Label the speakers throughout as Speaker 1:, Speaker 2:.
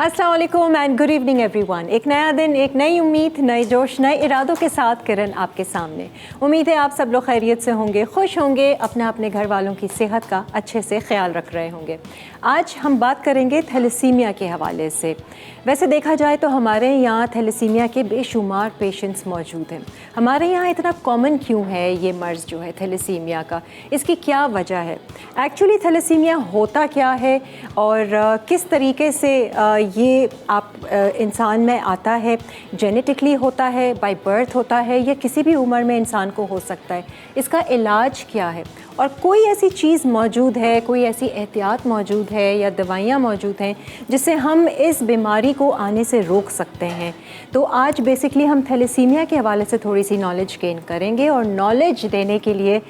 Speaker 1: अस्सलाम वालेकुम and good evening everyone. एक नया दिन, एक नई उम्मीद, नए जोश, नए इरादों के साथ किरण आपके सामने। उम्मीद है आप सब लोग खैरियत से होंगे, खुश होंगे, अपने घर वालों की सेहत का अच्छे से ख्याल रख रहे होंगे। आज हम बात करेंगे थैलेसीमिया के हवाले से। वैसे देखा जाए तो हमारे यहाँ थैलेसीमिया के बेशुमार पेशेंट्स मौजूद हैं। हमारे यहाँ इतना कॉमन क्यों है ये मर्ज़ जो है थैलेसीमिया का, इसकी क्या वजह है? एक्चुअली थैलेसीमिया होता क्या है और किस तरीके से ये आप इंसान में आता है? जेनेटिकली होता है, बाय बर्थ होता है, या किसी भी उम्र में इंसान को हो सकता है? इसका इलाज क्या है? और कोई ऐसी चीज़ मौजूद है, कोई ऐसी एहतियात मौजूद है या दवाइयाँ मौजूद हैं जिससे हम इस बीमारी को आने से रोक सकते हैं? तो आज बेसिकली हम थैलेसीमिया के हवाले से थोड़ी सी नॉलेज गेन करेंगे। और नॉलेज देने के लिए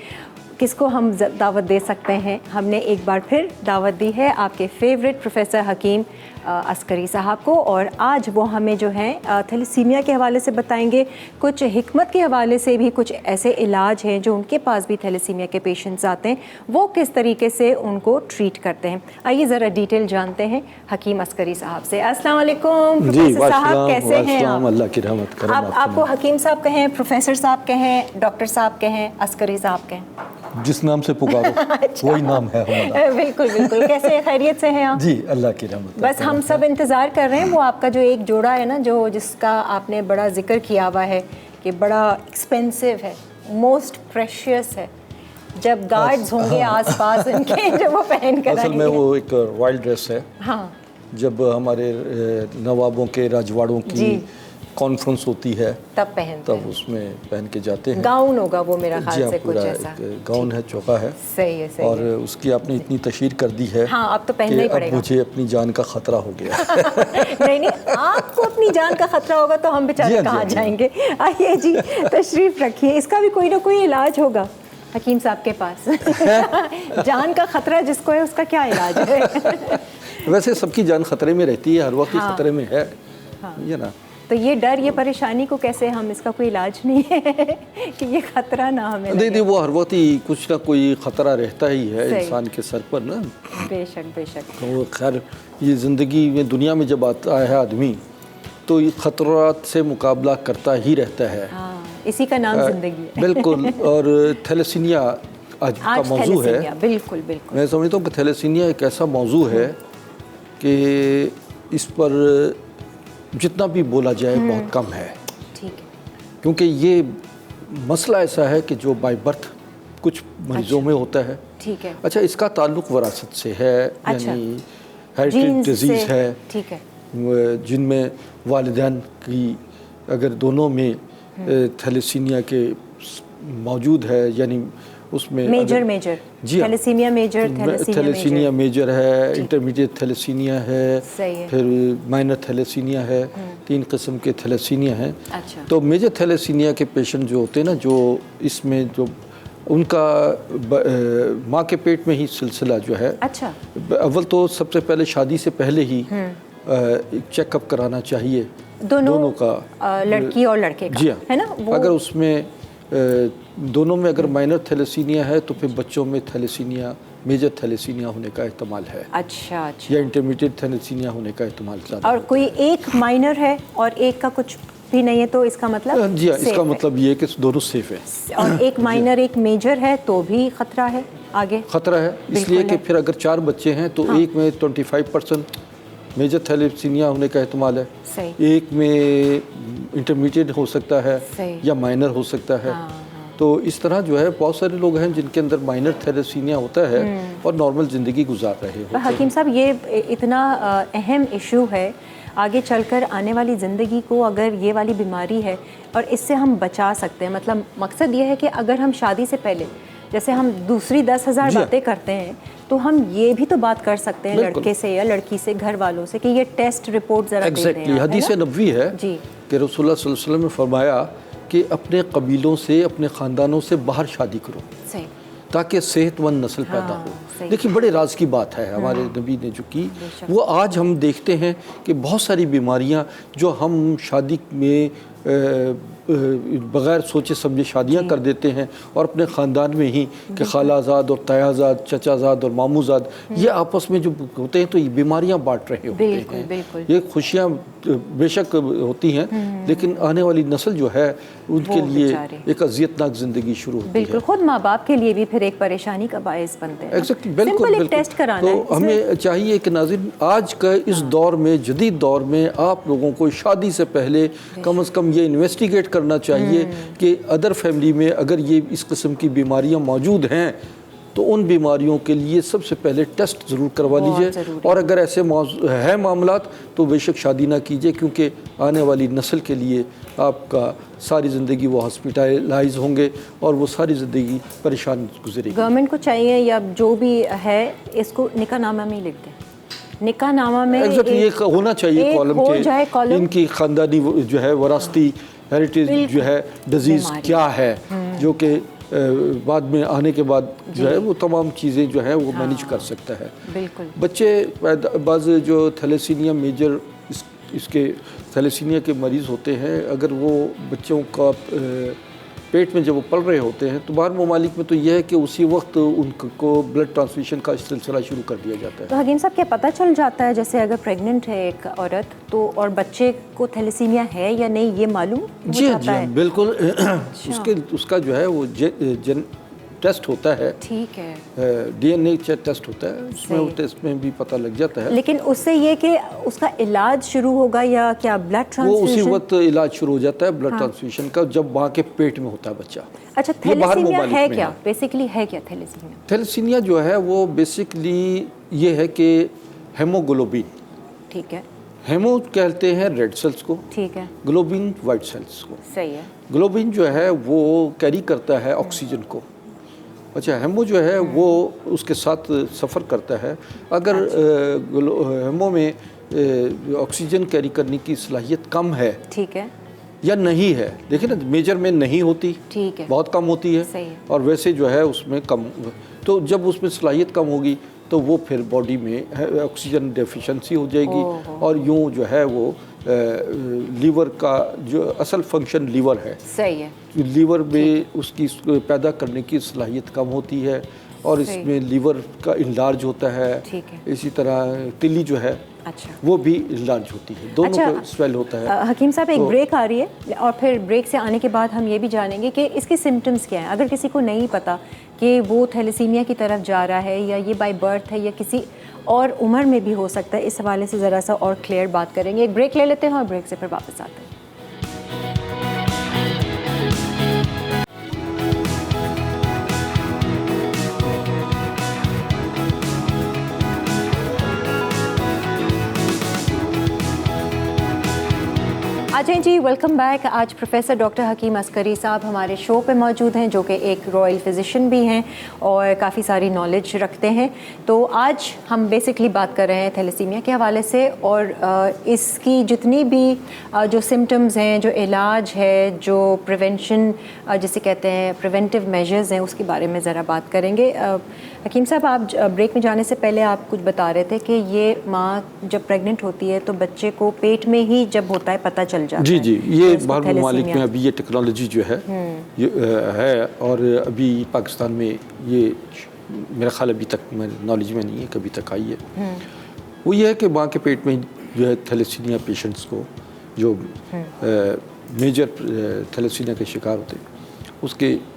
Speaker 1: किसको हम दावत दे सकते हैं? हमने एक बार फिर दावत दी है आपके फेवरेट प्रोफेसर हकीम अस्करी साहब को, और आज वो हमें जो है थैलेसीमिया के हवाले से बताएंगे। कुछ हिकमत के हवाले से भी कुछ ऐसे इलाज हैं जो उनके पास भी थैलेसीमिया के पेशेंट्स आते हैं, वो किस तरीके से उनको ट्रीट करते हैं। आइए ज़रा डिटेल जानते हैं हकीम अस्करी साहब से। अस्सलाम वालेकुम प्रोफेसर साहब, कैसे हैं आप?
Speaker 2: अल्लाह की रहमत करम।
Speaker 1: आपको हकीम साहब कहें, प्रोफेसर साहब कहें, डॉक्टर साहब कहें, अस्करी साहब कहें,
Speaker 2: जिस नाम से पुकारो
Speaker 1: अच्छा।
Speaker 2: वही नाम है हमारा।
Speaker 1: बिल्कुल बिल्कुल। कैसे खैरियत से हैं आप?
Speaker 2: जी अल्लाह की रहमत।
Speaker 1: बस हम सब इंतज़ार कर रहे हैं वो आपका जो एक जोड़ा है ना, जो जिसका आपने बड़ा जिक्र किया हुआ है कि बड़ा एक्सपेंसिव है, मोस्ट प्रेशियस है। जब गार्ड्स होंगे आसपास इनके जो वो पहन कर
Speaker 2: असल में वो एक रॉयल ड्रेस है।
Speaker 1: हाँ,
Speaker 2: जब हमारे नवाबों के राजवाड़ों की कॉन्फ्रेंस होती है
Speaker 1: तब पहनते
Speaker 2: तब
Speaker 1: हैं।
Speaker 2: उसमें पहन के जाते हैं।
Speaker 1: गाउन होगा वो मेरा
Speaker 2: जी
Speaker 1: ख्याल
Speaker 2: हाँ,
Speaker 1: से कुछ
Speaker 2: पूरा
Speaker 1: ऐसा।
Speaker 2: एक गाउन है, चौका है।
Speaker 1: सही है, सही
Speaker 2: और
Speaker 1: है।
Speaker 2: उसकी आपने इतनी तशहीर कर दी है।
Speaker 1: हाँ, अब तो पहनना ही
Speaker 2: कि
Speaker 1: पड़ेगा।
Speaker 2: अब मुझे अपनी जान का खतरा हो गया।
Speaker 1: नहीं, आपको अपनी जान का खतरा होगा तो हम बेचारे कहाँ जाएंगे। आइए जी, तशरीफ रखिए। इसका भी कोई ना कोई इलाज होगा हकीम साहब के पास। जान का खतरा जिसको है उसका क्या इलाज है?
Speaker 2: वैसे सबकी जान खतरे में रहती है, हर वक्त
Speaker 1: हाँ।
Speaker 2: खतरे में है।
Speaker 1: हाँ।
Speaker 2: ये ना,
Speaker 1: तो ये डर, ये परेशानी को कैसे हम, इसका कोई इलाज नहीं है कि ये खतरा ना हमें लगे?
Speaker 2: नहीं, वो हर वक्त ही कुछ ना कोई खतरा रहता ही है
Speaker 1: सही।
Speaker 2: इंसान के सर पर ना।
Speaker 1: बेशक बेशक।
Speaker 2: तो खैर ये ज़िंदगी में, दुनिया में जब आता है आदमी तो ये खतरात से मुकाबला करता ही रहता है।
Speaker 1: हाँ, इसी का नाम जिंदगी है।
Speaker 2: बिल्कुल। और थैलेसीमिया आज का मौजू है।
Speaker 1: बिल्कुल बिल्कुल।
Speaker 2: मैं समझता हूँ कि थैलेसीमिया एक ऐसा मौजू है कि इस पर जितना भी बोला जाए बहुत कम है।
Speaker 1: ठीक है।
Speaker 2: क्योंकि ये मसला ऐसा है कि जो बाय बर्थ कुछ मरीजों में होता है।
Speaker 1: ठीक है।
Speaker 2: अच्छा, इसका ताल्लुक वरासत से है।
Speaker 1: अच्छा।
Speaker 2: यानी हेरिटेज डिजीज़ है।
Speaker 1: ठीक है।
Speaker 2: जिनमें वालिदैन की अगर दोनों में थैलेसीमिया के मौजूद है, यानी उसमें
Speaker 1: मेजर
Speaker 2: जी हाँ,
Speaker 1: थैलेसीमिया मेजर,
Speaker 2: थैलेसीमिया मेजर है, इंटरमीडिएट थैलेसीमिया है,
Speaker 1: है।
Speaker 2: फिर माइनर थैलेसीमिया है। 3 किस्म के थैलेसीमिया हैं।
Speaker 1: अच्छा।
Speaker 2: तो मेजर थैलेसीमिया के पेशेंट जो होते हैं ना, जो इसमें जो उनका माँ के पेट में ही सिलसिला जो है।
Speaker 1: अच्छा।
Speaker 2: अव्वल तो सबसे पहले शादी से पहले ही चेकअप कराना चाहिए दोनों का,
Speaker 1: लड़की और लड़के का।
Speaker 2: जी हाँ,
Speaker 1: है ना?
Speaker 2: अगर उसमें दोनों में अगर माइनर थैलेसीमिया है तो फिर बच्चों में थैलेसीमिया, मेजर थैलेसीमिया होने का एहतमाल है।
Speaker 1: अच्छा अच्छा।
Speaker 2: या इंटरमीडिएट थैलेसीमिया होने का एहतमाल ज़्यादा।
Speaker 1: और कोई एक माइनर है और एक का कुछ भी नहीं है तो इसका मतलब?
Speaker 2: जी हाँ, इसका मतलब ये है कि दोनों सेफ है।
Speaker 1: और एक माइनर एक मेजर है तो भी खतरा है आगे?
Speaker 2: खतरा है इसलिए कि फिर अगर 4 बच्चे हैं तो एक में 25% मेजर थैलेसीमिया होने का एहतमाल है।
Speaker 1: सही।
Speaker 2: एक में इंटरमीडिएट हो सकता है या माइनर हो सकता है। तो इस तरह जो है बहुत सारे लोग हैं जिनके अंदर माइनर थैलेसीमिया होता है और नॉर्मल ज़िंदगी गुजार रहे होते हैं।
Speaker 1: हकीम साहब, ये इतना अहम इशू है, आगे चलकर आने वाली ज़िंदगी को अगर ये वाली बीमारी है और इससे हम बचा सकते हैं, मतलब मकसद ये है कि अगर हम शादी से पहले, जैसे हम दूसरी 10,000 बातें करते हैं, तो हम ये भी तो बात कर सकते हैं लड़के से या लड़की से, घर वालों से, कि ये टेस्ट रिपोर्ट ज़रा दे दें।
Speaker 2: हदीस नबवी है
Speaker 1: जी
Speaker 2: कि रसूलुल्लाह सल्लल्लाहु अलैहि वसल्लम ने फरमाया कि अपने कबीलों से, अपने ख़ानदानों से बाहर शादी करो। सही। ताकि सेहतमंद नस्ल पैदा हो। देखिए, बड़े राज की बात है हमारे नबी ने जो की, वो आज हम देखते हैं कि बहुत सारी बीमारियां जो हम शादी में बग़ैर सोचे समझे शादियां कर देते हैं और अपने ख़ानदान में ही कि खालाजाद और तायाजाद, चचाजाद और मामूजाद ये आपस में जो होते हैं तो ये बीमारियां बांट रहे होते हैं। ये खुशियां बेशक होती हैं लेकिन आने वाली नस्ल जो है उनके लिए एक अज़ियतनाक ज़िंदगी शुरू होती है।
Speaker 1: खुद माँ बाप के लिए भी फिर एक परेशानी का बायस बनते हैं।
Speaker 2: एग्जैक्टली, बिल्कुल।
Speaker 1: टेस्ट कराना
Speaker 2: तो हमें चाहिए कि नाज़रीन आज का इस दौर में, जदीद दौर में आप लोगों को शादी से पहले कम से कम ये इन्वेस्टिगेट करना चाहिए कि अदर फैमिली में अगर ये इस किस्म की बीमारियां मौजूद हैं तो उन बीमारियों के लिए सबसे पहले टेस्ट ज़रूर करवा लीजिए और अगर ऐसे है मामलात तो बेशक शादी ना कीजिए, क्योंकि आने वाली नस्ल के लिए आपका सारी ज़िंदगी वो हॉस्पिटलाइज होंगे और वो सारी ज़िंदगी परेशान गुजरेगी।
Speaker 1: गवर्नमेंट को चाहिए या जो भी है इसको निकाहनामा में लिख दें, निकाहनामा में
Speaker 2: एग्जैक्टली ये होना चाहिए कॉलम के इनकी ख़ानदानी जो है वरासती हेरिटेज जो है डिजीज़ क्या है जो कि बाद में आने के बाद जो है वो तमाम चीज़ें जो है वो मैनेज कर सकता है।
Speaker 1: बिल्कुल।
Speaker 2: बच्चे बाज़ जो थैलेसीमिया मेजर इसके थैलेसीमिया के मरीज़ होते हैं, अगर वो बच्चों का पेट में जब वो पल रहे होते हैं तो बाहर ममालिक में तो यह है कि उसी वक्त उनको ब्लड ट्रांसफ्यूशन का सिलसिला शुरू कर दिया जाता है।
Speaker 1: तो हकीम साहब क्या पता चल जाता है जैसे अगर प्रेग्नेंट है एक औरत तो और बच्चे को थैलेसीमिया है या नहीं ये मालूम हो जाता है?
Speaker 2: बिल्कुल। उसका जो है वो टेस्ट होता है,
Speaker 1: ठीक है,
Speaker 2: DNA टेस्ट होता है, उसमें वो टेस्ट में भी पता लग जाता है।
Speaker 1: लेकिन उससे ये कि उसका इलाज शुरू होगा या क्या ब्लड ट्रांसफ्यूजन?
Speaker 2: वो उसी वक्त इलाज शुरू हो जाता है ब्लड ट्रांसफ्यूजन का जब माँ के पेट में होता है बच्चा।
Speaker 1: अच्छा, थैलेसीमिया है क्या? बेसिकली है क्या थैलेसीमिया?
Speaker 2: थैलेसीमिया जो है वो बेसिकली ये है कि हेमोग्लोबिन,
Speaker 1: ठीक है,
Speaker 2: हेमो कहते हैं रेड सेल्स को,
Speaker 1: ठीक है,
Speaker 2: ग्लोबिन वाइट सेल्स को।
Speaker 1: सही है।
Speaker 2: ग्लोबिन जो है वो कैरी करता है ऑक्सीजन को। अच्छा, हेमो जो है वो उसके साथ सफ़र करता है। अगर हेमो में ऑक्सीजन कैरी करने की सलाहियत कम है,
Speaker 1: ठीक है,
Speaker 2: या नहीं है, देखिए ना मेजर में नहीं होती,
Speaker 1: ठीक है,
Speaker 2: बहुत कम होती है,
Speaker 1: सही है।
Speaker 2: और वैसे जो है उसमें कम, तो जब उसमें सलाहियत कम होगी तो वो फिर बॉडी में ऑक्सीजन डेफिशिएंसी हो जाएगी और यूँ जो है वो लीवर का जो असल फंक्शन लीवर है,
Speaker 1: सही है,
Speaker 2: लीवर में उसकी पैदा करने की सलाहियत कम होती है और इसमें लीवर का इनलार्ज होता है। इसी तरह तिल्ली जो है
Speaker 1: अच्छा
Speaker 2: वो भी इनलार्ज होती है, दोनों का स्वेल होता है।
Speaker 1: हकीम साहब एक ब्रेक आ रही है और फिर ब्रेक से आने के बाद हम ये भी जानेंगे कि इसके सिम्टम्स क्या हैं। अगर किसी को नहीं पता कि वो थैलेसीमिया की तरफ जा रहा है या ये बाय बर्थ है या किसी और उम्र में भी हो सकता है, इस हवाले से ज़रा सा और क्लियर बात करेंगे। एक ब्रेक ले लेते हैं और ब्रेक से फिर वापस आते हैं। Ajay ji, welcome back. आज प्रोफेसर डॉक्टर हकीम अस्करी साहब हमारे शो पे मौजूद हैं, जो कि एक रॉयल फिजिशियन भी हैं और काफ़ी सारी नॉलेज रखते हैं। तो आज हम बेसिकली बात कर रहे हैं थैलेसीमिया के हवाले से और इसकी जितनी भी जो सिम्टम्स हैं, जो इलाज है, जो प्रिवेंशन जिसे कहते हैं प्रिवेंटिव मेजर्स हैं, उसके बारे में ज़रा बात करेंगे। हकीम साहब, आप ब्रेक में जाने से पहले आप कुछ बता रहे थे कि ये माँ जब प्रेग्नेंट होती है तो बच्चे को पेट में ही जब होता है पता चल जाता है।
Speaker 2: जी, ये बाहर ममालिक में अभी ये टेक्नोलॉजी जो है ये है और अभी पाकिस्तान में ये मेरा ख्याल अभी तक मेरे नॉलेज में नहीं है, कभी तक आई है। वो ये है कि माँ के पेट में जो है थैलेसीमिया पेशेंट्स को जो मेजर थैलेसीमिया के शिकार होते हैं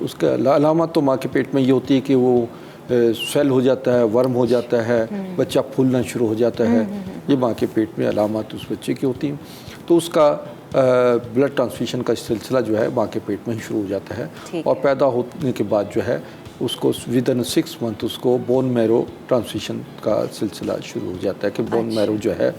Speaker 2: उसका अलामत तो माँ के पेट में ये होती है कि वो स्वेल हो जाता है, वर्म हो जाता है, बच्चा फूलना शुरू हो जाता है। ये माँ के पेट में अलामत उस बच्चे की होती हैं। तो उसका ब्लड ट्रांसफ्यूशन का सिलसिला जो है माँ के पेट में ही शुरू हो जाता है और पैदा होने के बाद जो है उसको विदिन 6 मंथ उसको बोन मैरो ट्रांसफ्यूशन का सिलसिला शुरू हो जाता है कि बोन मैरो जो है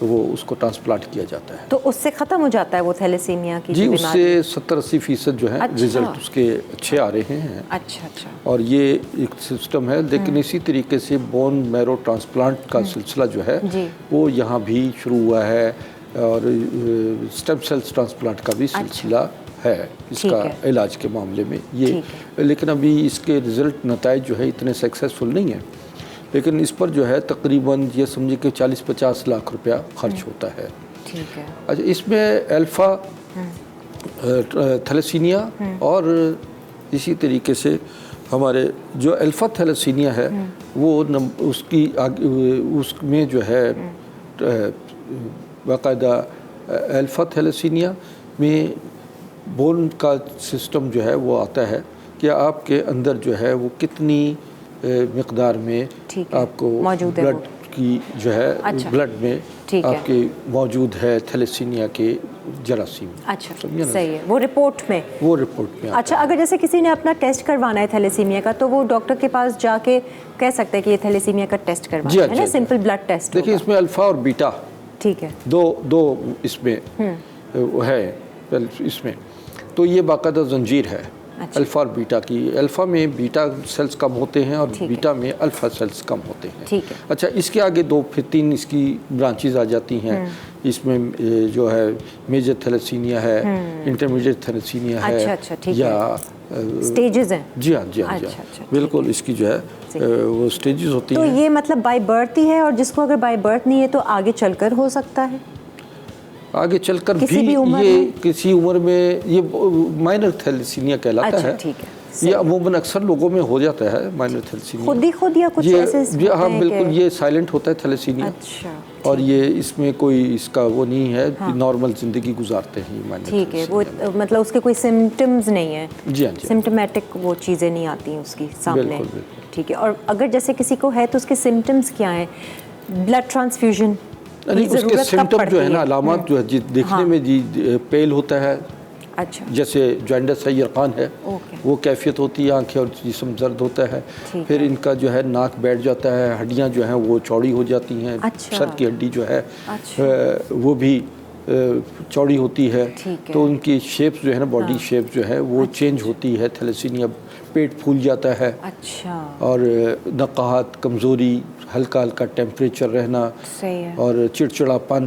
Speaker 2: वो उसको ट्रांसप्लांट किया जाता है।
Speaker 1: तो उससे ख़त्म हो जाता है वो थैलेसीमिया की
Speaker 2: जी, उससे 70-80% जो है रिजल्ट उसके अच्छे आ रहे हैं।
Speaker 1: अच्छा।
Speaker 2: और ये एक सिस्टम है, लेकिन इसी तरीके से बोन मैरो ट्रांसप्लांट का सिलसिला जो है वो यहाँ भी शुरू हुआ है और स्टेम सेल्स ट्रांसप्लांट का भी सिलसिला है इसका इलाज के मामले में ये। लेकिन अभी इसके रिज़ल्ट नताइज जो है इतने सक्सेसफुल नहीं है, लेकिन इस पर जो है तकरीबन ये समझिए कि 40-50 लाख रुपया खर्च होता है।
Speaker 1: ठीक है।
Speaker 2: अच्छा, इसमें अल्फ़ा थैलेसीमिया और इसी तरीके से हमारे जो अल्फ़ा थैलेसीमिया है वो उसमें जो है बाकायदा अल्फ़ा थैलेसीमिया में बोन का सिस्टम जो है वो आता है कि आपके अंदर जो है वो कितनी मिक़दार में आपको ब्लड की जो है
Speaker 1: अच्छा।
Speaker 2: ब्लड में आपके मौजूद है थैलेसीमिया के जरासीम।
Speaker 1: अच्छा, सही है, वो रिपोर्ट में अच्छा, अगर जैसे किसी ने अपना टेस्ट करवाना है थैलेसीमिया का तो वो डॉक्टर के पास जाके कह सकता है कि ये थैलेसीमिया का टेस्ट करवाना है ना, सिंपल ब्लड टेस्ट।
Speaker 2: देखिए इसमें अल्फ़ा और बीटा,
Speaker 1: ठीक है,
Speaker 2: दो इसमें है इसमें, तो ये बाकायदा जंजीर है। अच्छा। अल्फ़ा और बीटा की, अल्फ़ा में बीटा सेल्स कम होते हैं और बीटा में अल्फ़ा सेल्स कम होते हैं।
Speaker 1: ठीक है।
Speaker 2: अच्छा, इसके आगे 2 फिर 3 इसकी ब्रांचेज आ जाती हैं। इसमें जो है मेजर थैलेसीमिया है, इंटरमीडिएट थैलेसीमिया है।
Speaker 1: अच्छा, ठीक
Speaker 2: या
Speaker 1: स्टेजेस हैं।
Speaker 2: जी हाँ, अच्छा, बिल्कुल इसकी जो है वो स्टेजेस होती हैं।
Speaker 1: तो ये मतलब बाय बर्थ ही है, और जिसको अगर बाय बर्थ नहीं है तो आगे चलकर हो सकता है,
Speaker 2: आगे चलकर भी ये किसी उम्र में ये माइनर थैलेसीमिया कहलाता है।
Speaker 1: ठीक है,
Speaker 2: ये अमूमन अक्सर लोगों में हो जाता है माइनर थैलेसीमिया
Speaker 1: खुद या कुछ ऐसे।
Speaker 2: हाँ बिल्कुल, ये साइलेंट होता है थैलेसीमिया।
Speaker 1: अच्छा,
Speaker 2: और ये इसमें कोई इसका वो नहीं है कि नॉर्मल ज़िंदगी गुजारते हैं ये माइनर।
Speaker 1: ठीक है, वो मतलब उसके कोई सिम्टम्स नहीं है।
Speaker 2: जी हाँ,
Speaker 1: सिम्टोमेटिक वो चीज़ें नहीं आती हैं उसकी सामने।
Speaker 2: बिल्कुल।
Speaker 1: ठीक है, और अगर जैसे किसी को है तो उसके सिम्टम्स क्या हैं? ब्लड ट्रांसफ्यूजन
Speaker 2: नहीं, उसके सिम्टम जो है ना, अलामत जो है देखने में जी पेल होता है।
Speaker 1: अच्छा,
Speaker 2: जैसे जॉइंडस है, यरकान है, वो कैफियत होती है, आंखें और जिस्म दर्द होता है। फिर इनका जो है नाक बैठ जाता है, हड्डियां जो हैं वो चौड़ी हो जाती हैं।
Speaker 1: अच्छा।
Speaker 2: सर की हड्डी जो है वो भी चौड़ी होती है। तो उनकी शेप्स जो है ना, बॉडी शेप जो है वो चेंज होती है। थैलेसीमिया, पेट फूल जाता है।
Speaker 1: अच्छा, और
Speaker 2: नकाहत, कमज़ोरी, हल्का टेम्परेचर रहना और चिड़चिड़ापन,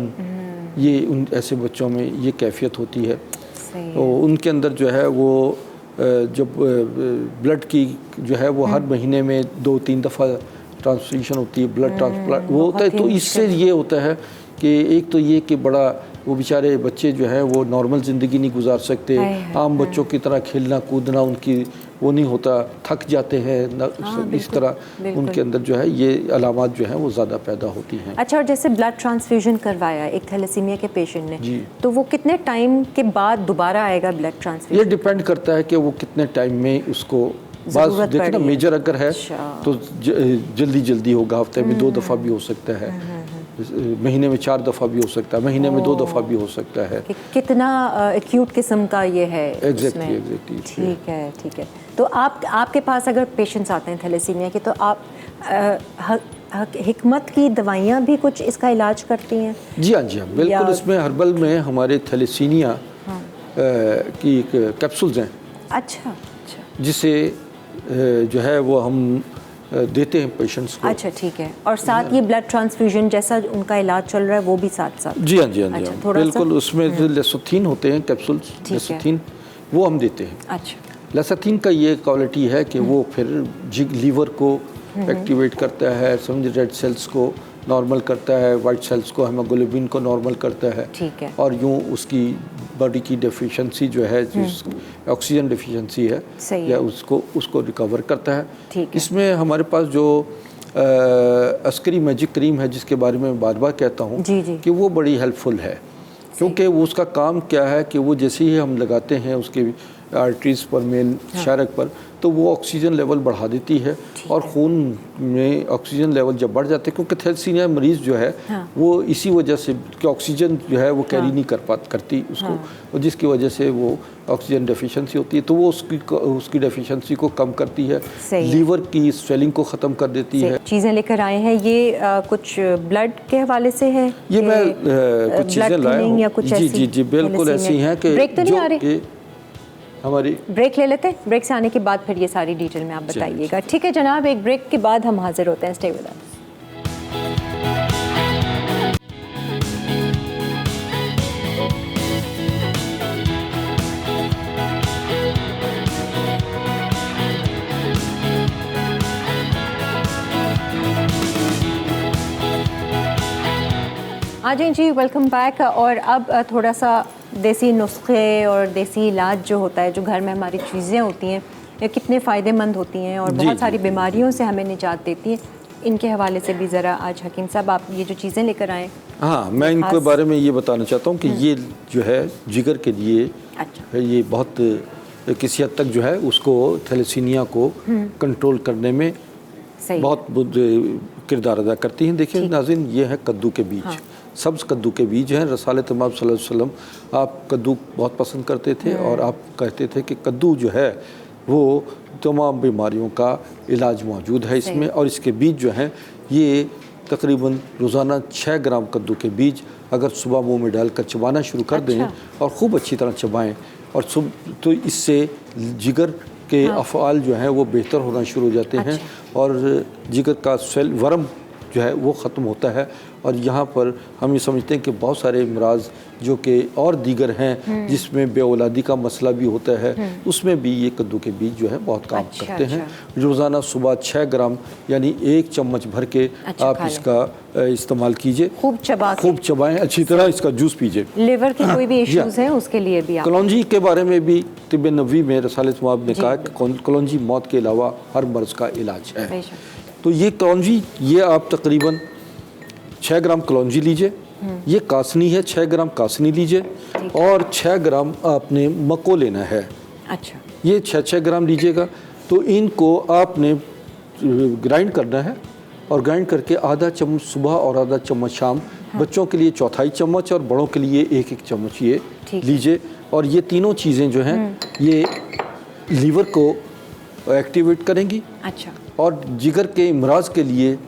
Speaker 2: ये उन ऐसे बच्चों में ये कैफियत होती है। तो उनके अंदर जो है वो जब ब्लड की जो है वो हर महीने में 2-3 दफ़ा ट्रांसफ्यूशन होती है, ब्लड ट्रांसप्लांट वो होता है। तो इससे ये होता है कि एक तो ये कि बड़ा वो बेचारे बच्चे जो हैं वो नॉर्मल ज़िंदगी नहीं गुजार सकते, आम बच्चों की तरह खेलना कूदना उनकी वो नहीं होता, थक जाते हैं। इस तरह उनके अंदर जो है ये अलामात जो हैं वो ज़्यादा पैदा होती हैं।
Speaker 1: अच्छा, और जैसे ब्लड ट्रांसफ्यूजन करवाया एक थैलेसीमिया के पेशेंट ने, तो वो कितने टाइम के बाद दोबारा आएगा ब्लड ट्रांसफ्यूजन? ये
Speaker 2: डिपेंड करता है कि वो कितने टाइम में उसको बस देखिए ना, मेजर अगर है तो जल्दी होगा, हफ्ते में 2 दफ़ा भी हो सकता है, महीने में 4 दफ़ा भी हो सकता है, महीने में 2 दफ़ा भी हो सकता है।
Speaker 1: कितना एक्यूट किस्म का ये है?
Speaker 2: एग्जैक्टली।
Speaker 1: ठीक है। तो आपके पास अगर पेशेंट्स आते हैं थैलेसीमिया के, तो आप हिकमत की दवाइयाँ भी कुछ इसका इलाज करती हैं? जी हाँ,
Speaker 2: बिल्कुल। इसमें हर्बल में हमारे थैलेसीमिया की कैप्सूल्स हैं।
Speaker 1: अच्छा,
Speaker 2: जिसे जो है वो हम देते हैं पेशेंट्स को।
Speaker 1: अच्छा, ठीक है। और साथ ये ब्लड ट्रांसफ्यूजन जैसा उनका इलाज चल रहा है वो भी साथ?
Speaker 2: जी हाँ, बिल्कुल। उसमें जो लेसोथीन होते हैं कैप्सूल्स, लेसोथीन वो हम देते हैं।
Speaker 1: अच्छा,
Speaker 2: लेसोथीन का ये क्वालिटी है कि वो फिर लीवर को एक्टिवेट करता है, समझ रेड सेल्स को नॉर्मल करता है, वाइट सेल्स को, हेमोग्लोबिन को नॉर्मल करता है।
Speaker 1: ठीक है।
Speaker 2: और यूँ उसकी बॉडी की डेफिशिएंसी जो है, ऑक्सीजन डेफिशिएंसी है, या उसको रिकवर करता है। इसमें हमारे पास जो अस्करी मैजिक क्रीम है, जिसके बारे में बार बार कहता हूँ कि वो बड़ी हेल्पफुल है, क्योंकि वो उसका काम क्या है कि वो जैसे ही हम लगाते हैं उसके आर्टरीज़ पर, मेन शारक पर, तो वो ऑक्सीजन लेवल बढ़ा देती है और खून में ऑक्सीजन लेवल जब बढ़ जाते हैं, क्योंकि थैलेसीमिया मरीज़ जो है वो इसी वजह से कि ऑक्सीजन जो है वो कैरी नहीं करती उसको, और जिसकी वजह से वो ऑक्सीजन डेफिशिएंसी होती है, तो वो उसकी डेफिशिएंसी को कम करती है, लीवर की स्वेलिंग को ख़त्म कर देती है।
Speaker 1: चीज़ें लेकर आए हैं ये कुछ ब्लड के हवाले से है?
Speaker 2: ये मैं कुछ चीज़ें लाया हूँ। जी, बिल्कुल ऐसी हैं कि हमारी
Speaker 1: ब्रेक ले लेते हैं, ब्रेक से आने के बाद फिर ये सारी डिटेल में आप बताइएगा। ठीक है जनाब, एक ब्रेक के बाद हम हाजिर होते हैं। Stay with us. आ जाए जी, वेलकम बैक। और अब थोड़ा सा देसी नुस्खे और देसी इलाज जो होता है, जो घर में हमारी चीज़ें होती हैं, ये कितने फ़ायदेमंद होती हैं और बहुत सारी बीमारियों से हमें निजात देती हैं। इनके हवाले से भी ज़रा आज हकीम साहब आप ये जो चीज़ें लेकर आए।
Speaker 2: हाँ, मैं इनके बारे में ये बताना चाहता हूँ कि ये जो है जिगर के लिए
Speaker 1: अच्छा,
Speaker 2: ये बहुत किसी हद तक जो है उसको थैलेसीमिया को कंट्रोल करने में
Speaker 1: सही
Speaker 2: बहुत किरदार अदा करती हैं। देखिए नाज़रीन, ये है कद्दू के बीज।
Speaker 1: हाँ।
Speaker 2: सब्ज़ कद्दू के बीज हैं। रसूल तमाम सल्लल्लाहु अलैहि वसल्लम आप कद्दू बहुत पसंद करते थे और आप कहते थे कि कद्दू जो है वो तमाम बीमारियों का इलाज मौजूद है इसमें। और इसके बीज जो हैं ये तकरीबन रोज़ाना 6 ग्राम कद्दू के बीज अगर सुबह मुंह में डालकर चबाना शुरू कर दें और ख़ूब अच्छी तरह चबाएं और तो इससे जिगर के अफ़आल जो हैं वो बेहतर होना शुरू हो जाते हैं और जिगर का सेल वर्म जो है वो ख़त्म होता है। और यहाँ पर हम ये समझते हैं कि बहुत सारे अमराज जो कि और दीगर हैं जिसमें बेऔलादी का मसला भी होता है, उसमें भी ये कद्दू के बीज जो है बहुत काम करते हैं। रोज़ाना सुबह 6 ग्राम यानी 1 चम्मच भर के आप इसका इस्तेमाल कीजिए। खूब चबाएं, अच्छी तरह इसका जूस पीजिए।
Speaker 1: लिवर की कोई भी इश्यूज़ हैं उसके लिए भी
Speaker 2: कलौंजी के बारे में भी तिब्बे नबवी में रसूल तमाम ने कहा कि कलौंजी मौत के अलावा हर मर्ज़ का इलाज है। तो ये कलौंजी, ये आप तकरीबन 6 ग्राम कलौंजी लीजिए। ये कासनी है, 6 ग्राम कासनी लीजिए और 6 ग्राम आपने मको लेना है।
Speaker 1: अच्छा,
Speaker 2: ये 6 ग्राम लीजिएगा। तो इनको आपने ग्राइंड करना है और ग्राइंड करके आधा चम्मच सुबह और आधा चम्मच शाम, बच्चों के लिए चौथाई चम्मच और बड़ों के लिए 1-1 चम्मच ये लीजिए। और ये तीनों चीज़ें जो हैं ये लीवर को एक्टिवेट करेंगी।
Speaker 1: अच्छा,
Speaker 2: और जिगर के इमराज के लिए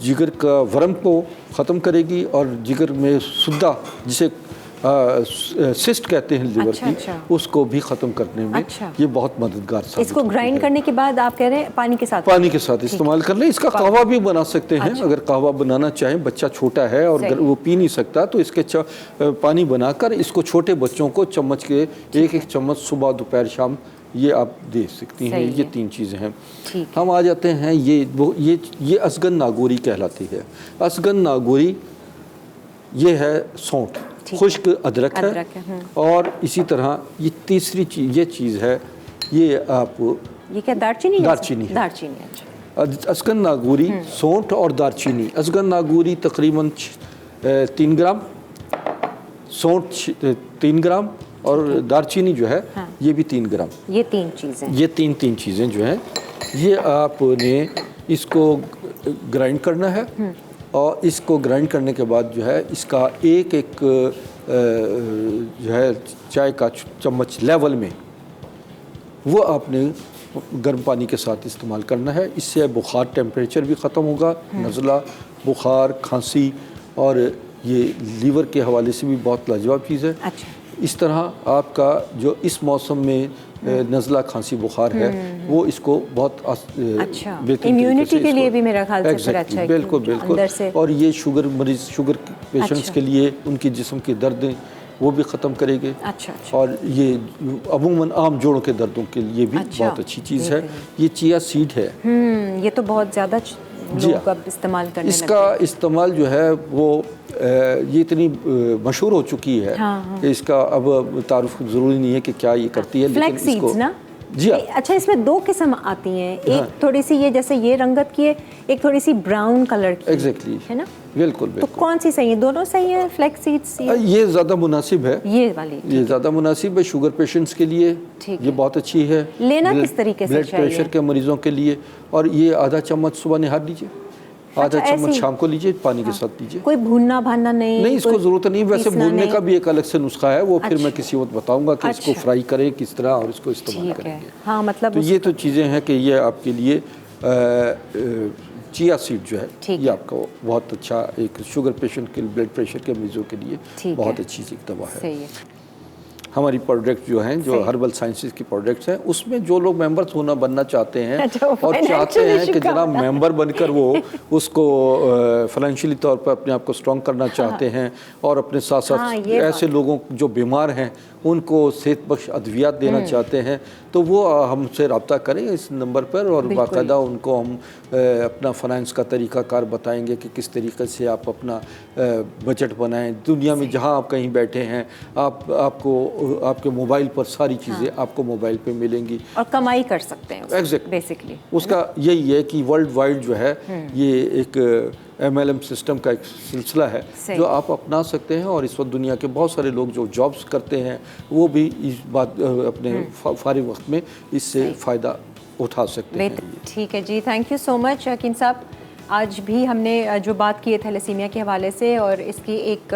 Speaker 2: जिगर का वर्म को ख़त्म करेगी और जिगर में सुद्दा जिसे सिस्ट कहते हैं लिवर की, उसको भी ख़त्म करने में ये बहुत मददगार साबित
Speaker 1: इसको ग्राइंड करने के बाद आप कह रहे हैं पानी के साथ
Speaker 2: इस्तेमाल कर लें। इसका कहवा भी बना सकते हैं। अगर कहवा बनाना चाहें, बच्चा छोटा है और वो पी नहीं सकता, तो इसके पानी बनाकर इसको छोटे बच्चों को चम्मच के 1-1 चम्मच सुबह दोपहर शाम ये आप दे सकती हैं। ये 3 चीज़ें हैं। हम आ जाते हैं ये असगन नागोरी कहलाती है। असगन नागोरी ये है सौंठ, खुश्क अदरक है। और इसी तरह ये तीसरी चीज़ ये चीज़ है, ये आप
Speaker 1: ये क्या दालचीनी
Speaker 2: है। असगन नागोरी, सौंठ और दालचीनी। असगन नागोरी तकरीबन 3 ग्राम, सौंठ 3 ग्राम और दालचीनी जो है ये भी 3 ग्राम।
Speaker 1: ये 3 चीज़ें,
Speaker 2: ये तीन चीज़ें जो हैं ये आपने इसको ग्राइंड करना है। और इसको ग्राइंड करने के बाद जो है इसका एक जो है चाय का चम्मच लेवल में वो आपने गर्म पानी के साथ इस्तेमाल करना है। इससे बुखार, टेम्परेचर भी ख़त्म होगा, नज़ला, बुखार, खांसी और ये लीवर के हवाले से भी बहुत लाजवाब चीज़ है।
Speaker 1: अच्छा,
Speaker 2: इस तरह आपका जो इस मौसम में नज़ला, खांसी, बुखार है वो इसको बहुत
Speaker 1: इम्यूनिटी के लिए भी मेरा ख्याल से फिर अच्छा है।
Speaker 2: बिल्कुल। और ये शुगर पेशेंट्स के लिए उनकी जिस्म की दर्द वो भी ख़त्म करेंगे। और ये अमूमन आम जोड़ों के दर्दों के लिए भी बहुत अच्छी चीज़ है। ये चिया सीड है।
Speaker 1: ये तो बहुत ज़्यादा लोग अब इस्तेमाल करने
Speaker 2: इसका इस्तेमाल जो है वो ये इतनी मशहूर हो चुकी है कि इसका अब तारुफ ज़रूरी नहीं है कि क्या ये करती है।
Speaker 1: लेकिन इसको ना जी अच्छा, इसमें 2 किस्म आती हैं। एक थोड़ी सी ये जैसे ये रंगत की है, एक थोड़ी सी ब्राउन कलर की।
Speaker 2: एग्जैक्टली
Speaker 1: है ना?
Speaker 2: बिल्कुल।
Speaker 1: तो कौन सी सही है? दोनों सही है? फ्लैक्स सीड्स
Speaker 2: ये ज़्यादा मुनासिब है।
Speaker 1: ये वाली
Speaker 2: ये ज़्यादा मुनासिब है शुगर पेशेंट्स के लिए। ये बहुत अच्छी है।
Speaker 1: लेना किस तरीके से
Speaker 2: ब्लड प्रेशर के मरीजों के लिए। और ये आधा चम्मच सुबह निहार लीजिए, आधा चम्मच शाम को लीजिए, पानी के साथ लीजिए।
Speaker 1: कोई भूनना भानना नहीं,
Speaker 2: इसको ज़रूरत नहीं। वैसे भूनने का भी एक अलग से नुस्खा है, वो फिर मैं किसी वक्त बताऊंगा कि इसको फ्राई करें किस तरह और इसको इस्तेमाल करेंगे।
Speaker 1: हाँ, मतलब
Speaker 2: तो ये तो चीज़ें हैं कि ये आपके लिए चिया सीड जो है ये आपका बहुत अच्छा एक शुगर पेशेंट के, ब्लड प्रेशर के मरीजों के लिए बहुत अच्छी दवा है। हमारी प्रोडक्ट जो हैं, जो हर्बल साइंसेज की प्रोडक्ट्स हैं, उसमें जो लोग मेंबर्स बनना चाहते हैं और चाहते हैं कि जनाब मेंबर बनकर वो उसको फाइनेंशियली तौर पर अपने आप को स्ट्रॉन्ग करना चाहते हैं और अपने साथ साथ ऐसे लोगों जो बीमार हैं उनको सेहत बख्श अद्वियात देना चाहते हैं तो वो हमसे रब्ता करें इस नंबर पर और बाकायदा उनको हम अपना फाइनेंस का तरीक़ाकार बताएंगे कि किस तरीके से आप अपना बजट बनाएं। दुनिया में जहां आप कहीं बैठे हैं आपको आपके मोबाइल पर सारी चीज़ें आपको मोबाइल पे मिलेंगी
Speaker 1: और कमाई कर सकते हैं
Speaker 2: एग्जैक्ट
Speaker 1: बेसिकली।
Speaker 2: उसका यही है कि वर्ल्ड वाइड जो है ये एक MLM सिस्टम का एक सिलसिला है जो आप अपना सकते हैं और इस वक्त दुनिया के बहुत सारे लोग जो जॉब्स करते हैं वो भी इस बात अपने फारिग वक्त में इससे फ़ायदा उठा सकते हैं।
Speaker 1: ठीक है जी, थैंक यू सो मच यकीन साहब। आज भी हमने जो बात की है थैलेसीमिया के हवाले से और इसकी एक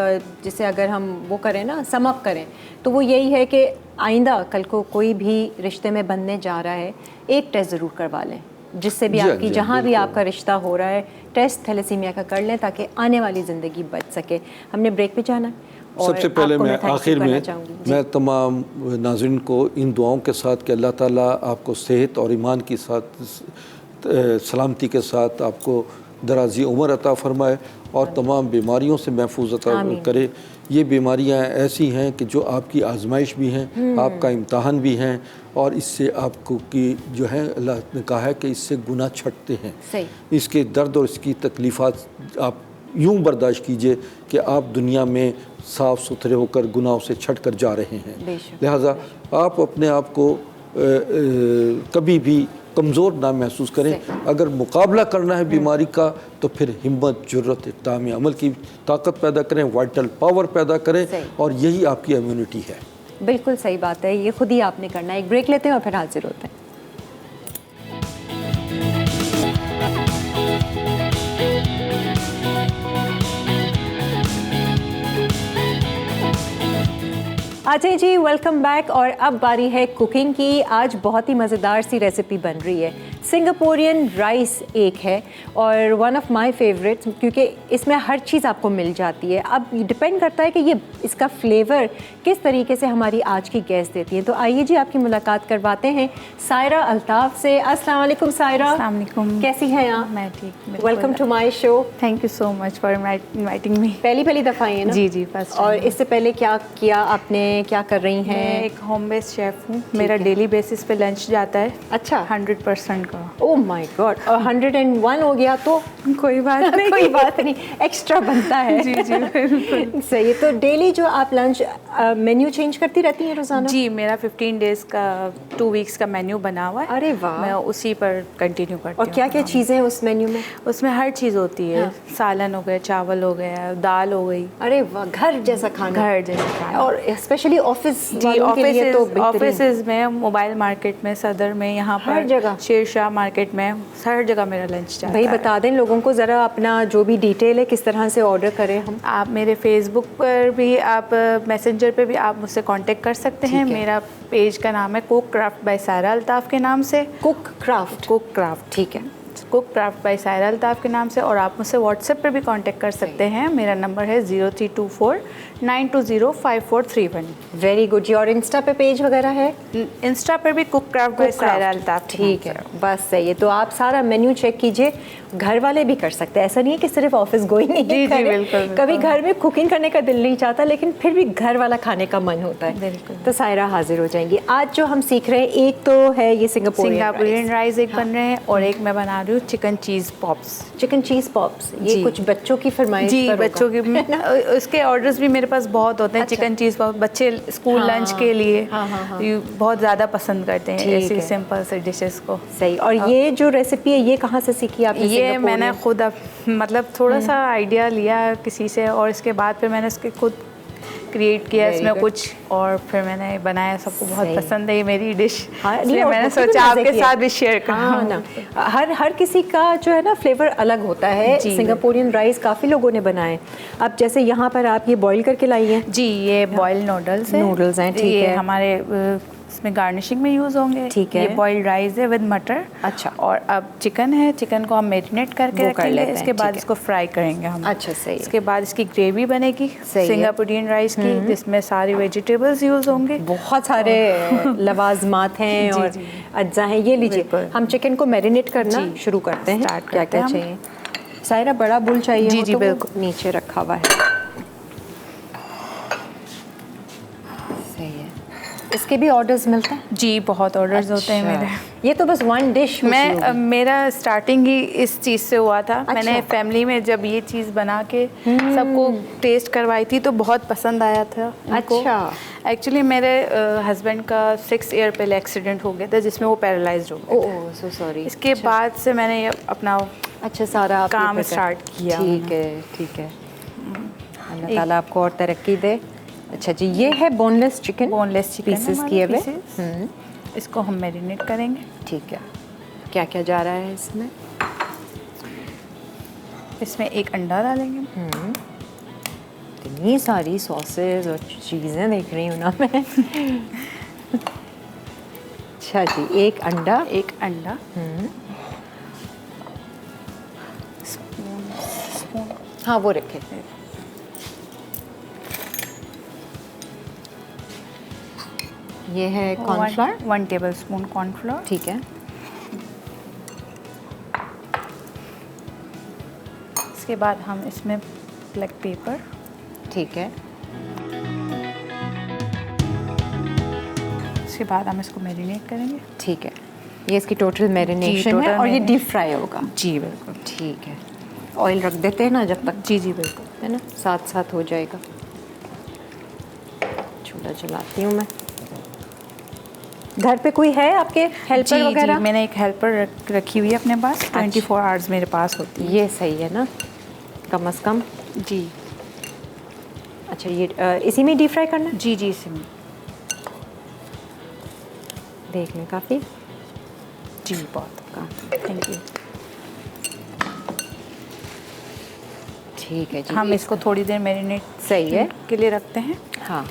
Speaker 1: जिसे अगर हम वो करें ना सम अप करें तो वो यही है कि आइंदा कल को कोई भी रिश्ते में बनने जा रहा है एक टेस्ट ज़रूर करवा लें, जिससे भी आपकी जहाँ भी आपका रिश्ता हो रहा है टेस्ट थैलेसीमिया का कर लें ताकि आने वाली ज़िंदगी बच सके। हमने ब्रेक पे जाना है।
Speaker 2: सबसे पहले मैं आखिर में मैं तमाम नाज़रीन को इन दुआओं के साथ कि अल्लाह ताला आपको सेहत और ईमान के साथ सलामती के साथ आपको दराजी उम्र अता फरमाए और तमाम बीमारियों से महफूज अता करे। ये बीमारियां ऐसी हैं कि जो आपकी आजमाइश भी हैं, आपका इम्तहान भी हैं और इससे आपको की जो है अल्लाह ने कहा है कि इससे गुनाह छटते हैं। इसके दर्द और इसकी तकलीफ़ात आप यूँ बर्दाश्त कीजिए कि आप दुनिया में साफ़ सुथरे होकर गुनाहों से छट कर जा रहे हैं। लिहाजा आप अपने आप को कभी भी कमज़ोर ना महसूस करें। अगर मुकाबला करना है बीमारी का तो फिर हिम्मत, जुर्रत, इक़दाम अमल की ताकत पैदा करें, वाइटल पावर पैदा करें और यही आपकी इम्यूनिटी है।
Speaker 1: बिल्कुल सही बात है, ये खुद ही आपने करना है। एक ब्रेक लेते हैं और फिर हाजिर होते हैं। अच्छा जी, वेलकम बैक। और अब बारी है कुकिंग की। आज बहुत ही मज़ेदार सी रेसिपी बन रही है। सिंगापुरियन राइस एक है और वन ऑफ माय फेवरेट्स, क्योंकि इसमें हर चीज़ आपको मिल जाती है। अब डिपेंड करता है कि ये इसका फ्लेवर किस तरीके से हमारी आज की गेस्ट देती है। तो आइए जी आपकी मुलाकात करवाते हैं सायरा अल्ताफ़ से। अस्सलाम वालेकुम सायरा।
Speaker 3: अस्सलाम वालेकुम।
Speaker 1: कैसी हैं आप?
Speaker 3: मैं ठीक।
Speaker 1: Welcome to my show.
Speaker 3: Thank you so much for inviting me.
Speaker 1: पहली दफ़ा है ना?
Speaker 3: जी जी, फर्स्ट।
Speaker 1: और इससे पहले क्या किया आपने, क्या कर रही हैं?
Speaker 3: मैं एक होम बेस्ड शेफ़ हूँ। मेरा डेली बेसिस पे लंच जाता है।
Speaker 1: अच्छा।
Speaker 3: 100% का।
Speaker 1: Oh my God. और 101 हो गया तो
Speaker 3: कोई बात नहीं।
Speaker 1: कोई बात नहीं, एक्स्ट्रा बनता है।
Speaker 3: जी जी बिल्कुल
Speaker 1: सही है। तो डेली जो आप लंच मेन्यू चेंज करती रहती हैं रोज़ाना?
Speaker 3: जी, मेरा 15 डेज़ का 2 वीक्स का मेन्यू बना हुआ है।
Speaker 1: अरे वाह।
Speaker 3: मैं उसी पर कंटिन्यू करती हूँ।
Speaker 1: और क्या क्या चीज़ें हैं उस मेन्यू में?
Speaker 3: उसमें हर चीज़ होती है। सालन हो गया, चावल हो गया, दाल हो गई।
Speaker 1: अरे वाह, घर जैसा खाना।
Speaker 3: घर जैसा खाना।
Speaker 1: और स्पेशली ऑफिस
Speaker 3: जी, ऑफिस में, मोबाइल मार्केट में, सदर में, यहाँ पर
Speaker 1: हर जगह,
Speaker 3: शेरशाह मार्केट में, हर जगह मेरा लंच जाता है।
Speaker 1: भाई बता दें लोगों को ज़रा अपना जो भी डिटेल है किस तरह से ऑर्डर करें हम।
Speaker 3: आप मेरे फेसबुक पर भी, आप मैसेंजर पे भी आप मुझसे कांटेक्ट कर सकते हैं। मेरा पेज का नाम है cook craft by Saira Altaf के नाम से।
Speaker 1: कुक क्राफ्ट, ठीक है।
Speaker 3: Cook craft by Saira Altaf के नाम से। और आप मुझसे व्हाट्सएप पर भी कांटेक्ट कर सकते हैं। मेरा नंबर है 0324-920-5431।
Speaker 1: वेरी गुड जी। और इंस्टा पे पेज वगैरह है?
Speaker 3: इंस्टा पर भी cook craft by Saira Altaf.
Speaker 1: ठीक है, बस सही है। तो आप सारा मेन्यू चेक कीजिए। घर वाले भी कर सकते हैं, ऐसा नहीं है कि सिर्फ ऑफिस गोइंग नहीं
Speaker 3: जी जी बिल्कुल।
Speaker 1: कभी घर में कुकिंग करने का दिल नहीं चाहता लेकिन फिर भी घर वाला खाने का मन होता है।
Speaker 3: बिल्कुल।
Speaker 1: तो सायरा हाजिर हो जाएंगी। आज जो हम सीख रहे हैं, एक तो है ये सिंगापुरियन
Speaker 3: राइस एक बन रहे हैं और एक मैं बना रही हूँ चिकन चीज़ पॉप्स। ये कुछ बच्चों की फरमाइश जी,
Speaker 1: पर
Speaker 3: बच्चों की उसके ऑर्डर्स भी मेरे पास बहुत होते हैं। चिकन चीज़ पॉप्स बच्चे स्कूल लंच के लिए बहुत ज़्यादा पसंद करते हैं ऐसी सिंपल से डिशेस को।
Speaker 1: सही। और ये जो रेसिपी है ये कहाँ से सीखी आपने?
Speaker 3: ये मैंने खुद मतलब थोड़ा सा आइडिया लिया किसी से और इसके बाद फिर मैंने इसके खुद क्रिएट किया इसमें कुछ और फिर मैंने बनाया। सबको बहुत पसंद है ये मेरी डिश। इसलिए मैंने सोचा आपके साथ भी शेयर करूँ ना।
Speaker 1: हर किसी का जो है ना फ्लेवर अलग होता है। सिंगापुरियन राइस काफ़ी लोगों ने बनाए। अब जैसे यहाँ पर आप ये बॉईल करके लाई हैं?
Speaker 3: जी, ये बॉयल नूडल्स हैं। ठीक है। हमारे इसमें गार्निशिंग में यूज़ होंगे।
Speaker 1: ठीक है।
Speaker 3: ये बॉइल्ड राइस है विद मटर।
Speaker 1: अच्छा।
Speaker 3: और अब चिकन है, चिकन को हम मैरिनेट करके रखेंगे। इसके बाद इसको फ्राई करेंगे हम।
Speaker 1: अच्छा, सही।
Speaker 3: इसके बाद इसकी ग्रेवी बनेगी सिंगापुरियन राइस की, जिसमें सारी वेजिटेबल्स यूज़ होंगे।
Speaker 1: बहुत सारे लवाजमात हैं और अज्जा हैं। ये लीजिए, हम चिकन को मैरिनेट करना शुरू करते हैं। क्या क्या चाहिए? सायरा बड़ा बुल चाहिए?
Speaker 3: जी जी बिल्कुल,
Speaker 1: नीचे रखा हुआ है। सही है। इसके भी ऑर्डर्स मिलते हैं?
Speaker 3: जी, बहुत ऑर्डर्स होते हैं मेरे।
Speaker 1: ये तो बस वन डिश
Speaker 3: मेरा स्टार्टिंग ही इस चीज़ से हुआ था।
Speaker 1: अच्छा।
Speaker 3: मैंने फैमिली में जब ये चीज़ बना के सबको टेस्ट करवाई थी तो बहुत पसंद आया था उनको।
Speaker 1: अच्छा।
Speaker 3: एक्चुअली मेरे हस्बैंड का 6 ईयर पहले एक्सीडेंट हो गया था जिसमें वो पैरालाइज्ड हो गए थे।
Speaker 1: ओह सो सॉरी।
Speaker 3: इसके बाद से मैंने ये अपना
Speaker 1: अच्छा सारा आपने
Speaker 3: काम
Speaker 1: prepare-
Speaker 3: स्टार्ट किया।
Speaker 1: ठीक है ठीक है। अल्लाह ताला आपको और तरक्की दे। अच्छा जी, ये है boneless chicken,
Speaker 3: boneless chicken
Speaker 1: pieces किए हुए।
Speaker 3: इसको हम मैरिनेट करेंगे।
Speaker 1: ठीक है। क्या क्या जा रहा है इसमें?
Speaker 3: इसमें एक अंडा डालेंगे।
Speaker 1: इतनी सारी सॉसेज और चीज़ें देख रही हूँ ना मैं। अच्छा जी, एक अंडा।
Speaker 3: एक अंडा। स्पून
Speaker 1: हाँ वो रखे। ये है कॉर्नफ्लोर।
Speaker 3: 1 tablespoon cornflour.
Speaker 1: ठीक है।
Speaker 3: इसके बाद हम इसमें ब्लैक पेपर।
Speaker 1: ठीक है।
Speaker 3: इसके बाद हम इसको मैरिनेट करेंगे।
Speaker 1: ठीक है। ये इसकी टोटल मैरिनेशन है और ये डीप फ्राई होगा।
Speaker 3: जी बिल्कुल।
Speaker 1: ठीक है। ऑयल रख देते हैं ना जब तक।
Speaker 3: जी जी बिल्कुल।
Speaker 1: है ना, साथ साथ हो जाएगा। चूल्हा जलाती हूँ मैं। घर पे कोई है आपके हेल्पर वगैरह?
Speaker 3: मैंने एक हेल्पर रखी हुई है अपने पास। 24 आवर्स मेरे पास होती है।
Speaker 1: ये सही है ना, कम से कम।
Speaker 3: जी।
Speaker 1: अच्छा ये इसी में डीप फ्राई करना है?
Speaker 3: जी जी इसी में।
Speaker 1: देख लें काफ़ी।
Speaker 3: जी बहुत
Speaker 1: काफ़ी।
Speaker 3: Thank you.
Speaker 1: ठीक है जी।
Speaker 3: हम इसको थोड़ी देर मैरिनेट
Speaker 1: सही है
Speaker 3: के लिए रखते हैं।
Speaker 1: हाँ।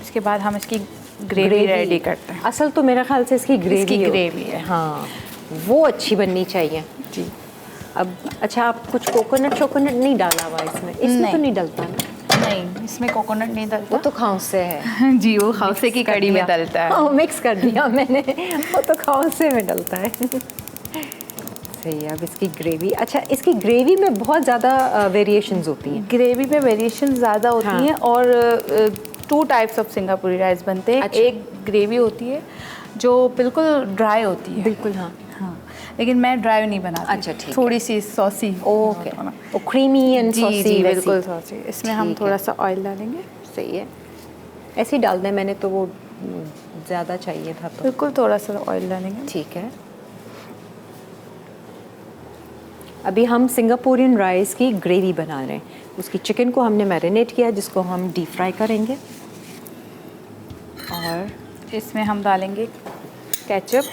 Speaker 3: इसके बाद हम इसकी ग्रेवी रेडी करते हैं।
Speaker 1: असल तो मेरा ख्याल से इसकी ग्रेवी
Speaker 3: है।
Speaker 1: हाँ, वो अच्छी बननी चाहिए
Speaker 3: जी।
Speaker 1: अब अच्छा, आप कुछ कोकोनट नहीं डाला हुआ इसमें? इसमें तो नहीं डलता ना?
Speaker 3: नहीं, इसमें कोकोनट नहीं डलता।
Speaker 1: वो तो खौसे है।
Speaker 3: जी, वो खौसे की कड़ी में डलता है।
Speaker 1: हाँ, मिक्स कर दिया मैंने। वो तो खौसे में डलता है। सही है। अब इसकी ग्रेवी, अच्छा इसकी ग्रेवी में बहुत ज़्यादा वेरिएशंस होती हैं।
Speaker 3: ग्रेवी में वेरिएशन ज़्यादा होती
Speaker 1: हाँ।
Speaker 3: हैं और 2 टाइप्स ऑफ सिंगापुरी राइस बनते हैं।
Speaker 1: अच्छा।
Speaker 3: एक ग्रेवी होती है जो बिल्कुल ड्राई होती है।
Speaker 1: बिल्कुल हाँ।
Speaker 3: हाँ, लेकिन मैं ड्राई नहीं बनाती।
Speaker 1: अच्छा, ठीक है।
Speaker 3: थोड़ी सी सॉसी।
Speaker 1: ओके। वो क्रीमी एंड
Speaker 3: जी
Speaker 1: सॉसी।
Speaker 3: जी बिल्कुल सॉसी। इसमें हम
Speaker 1: ठीक
Speaker 3: थोड़ा
Speaker 1: है।
Speaker 3: सा ऑयल डालेंगे।
Speaker 1: सही है। ऐसे ही डाल दें, मैंने तो वो ज़्यादा चाहिए था तो।
Speaker 3: बिल्कुल थोड़ा सा ऑयल डालेंगे।
Speaker 1: ठीक है। अभी हम सिंगापुरियन राइस की ग्रेवी बना रहे हैं। उसकी चिकन को हमने मैरिनेट किया जिसको हम डीप फ्राई करेंगे। और
Speaker 3: इसमें हम डालेंगे केचप।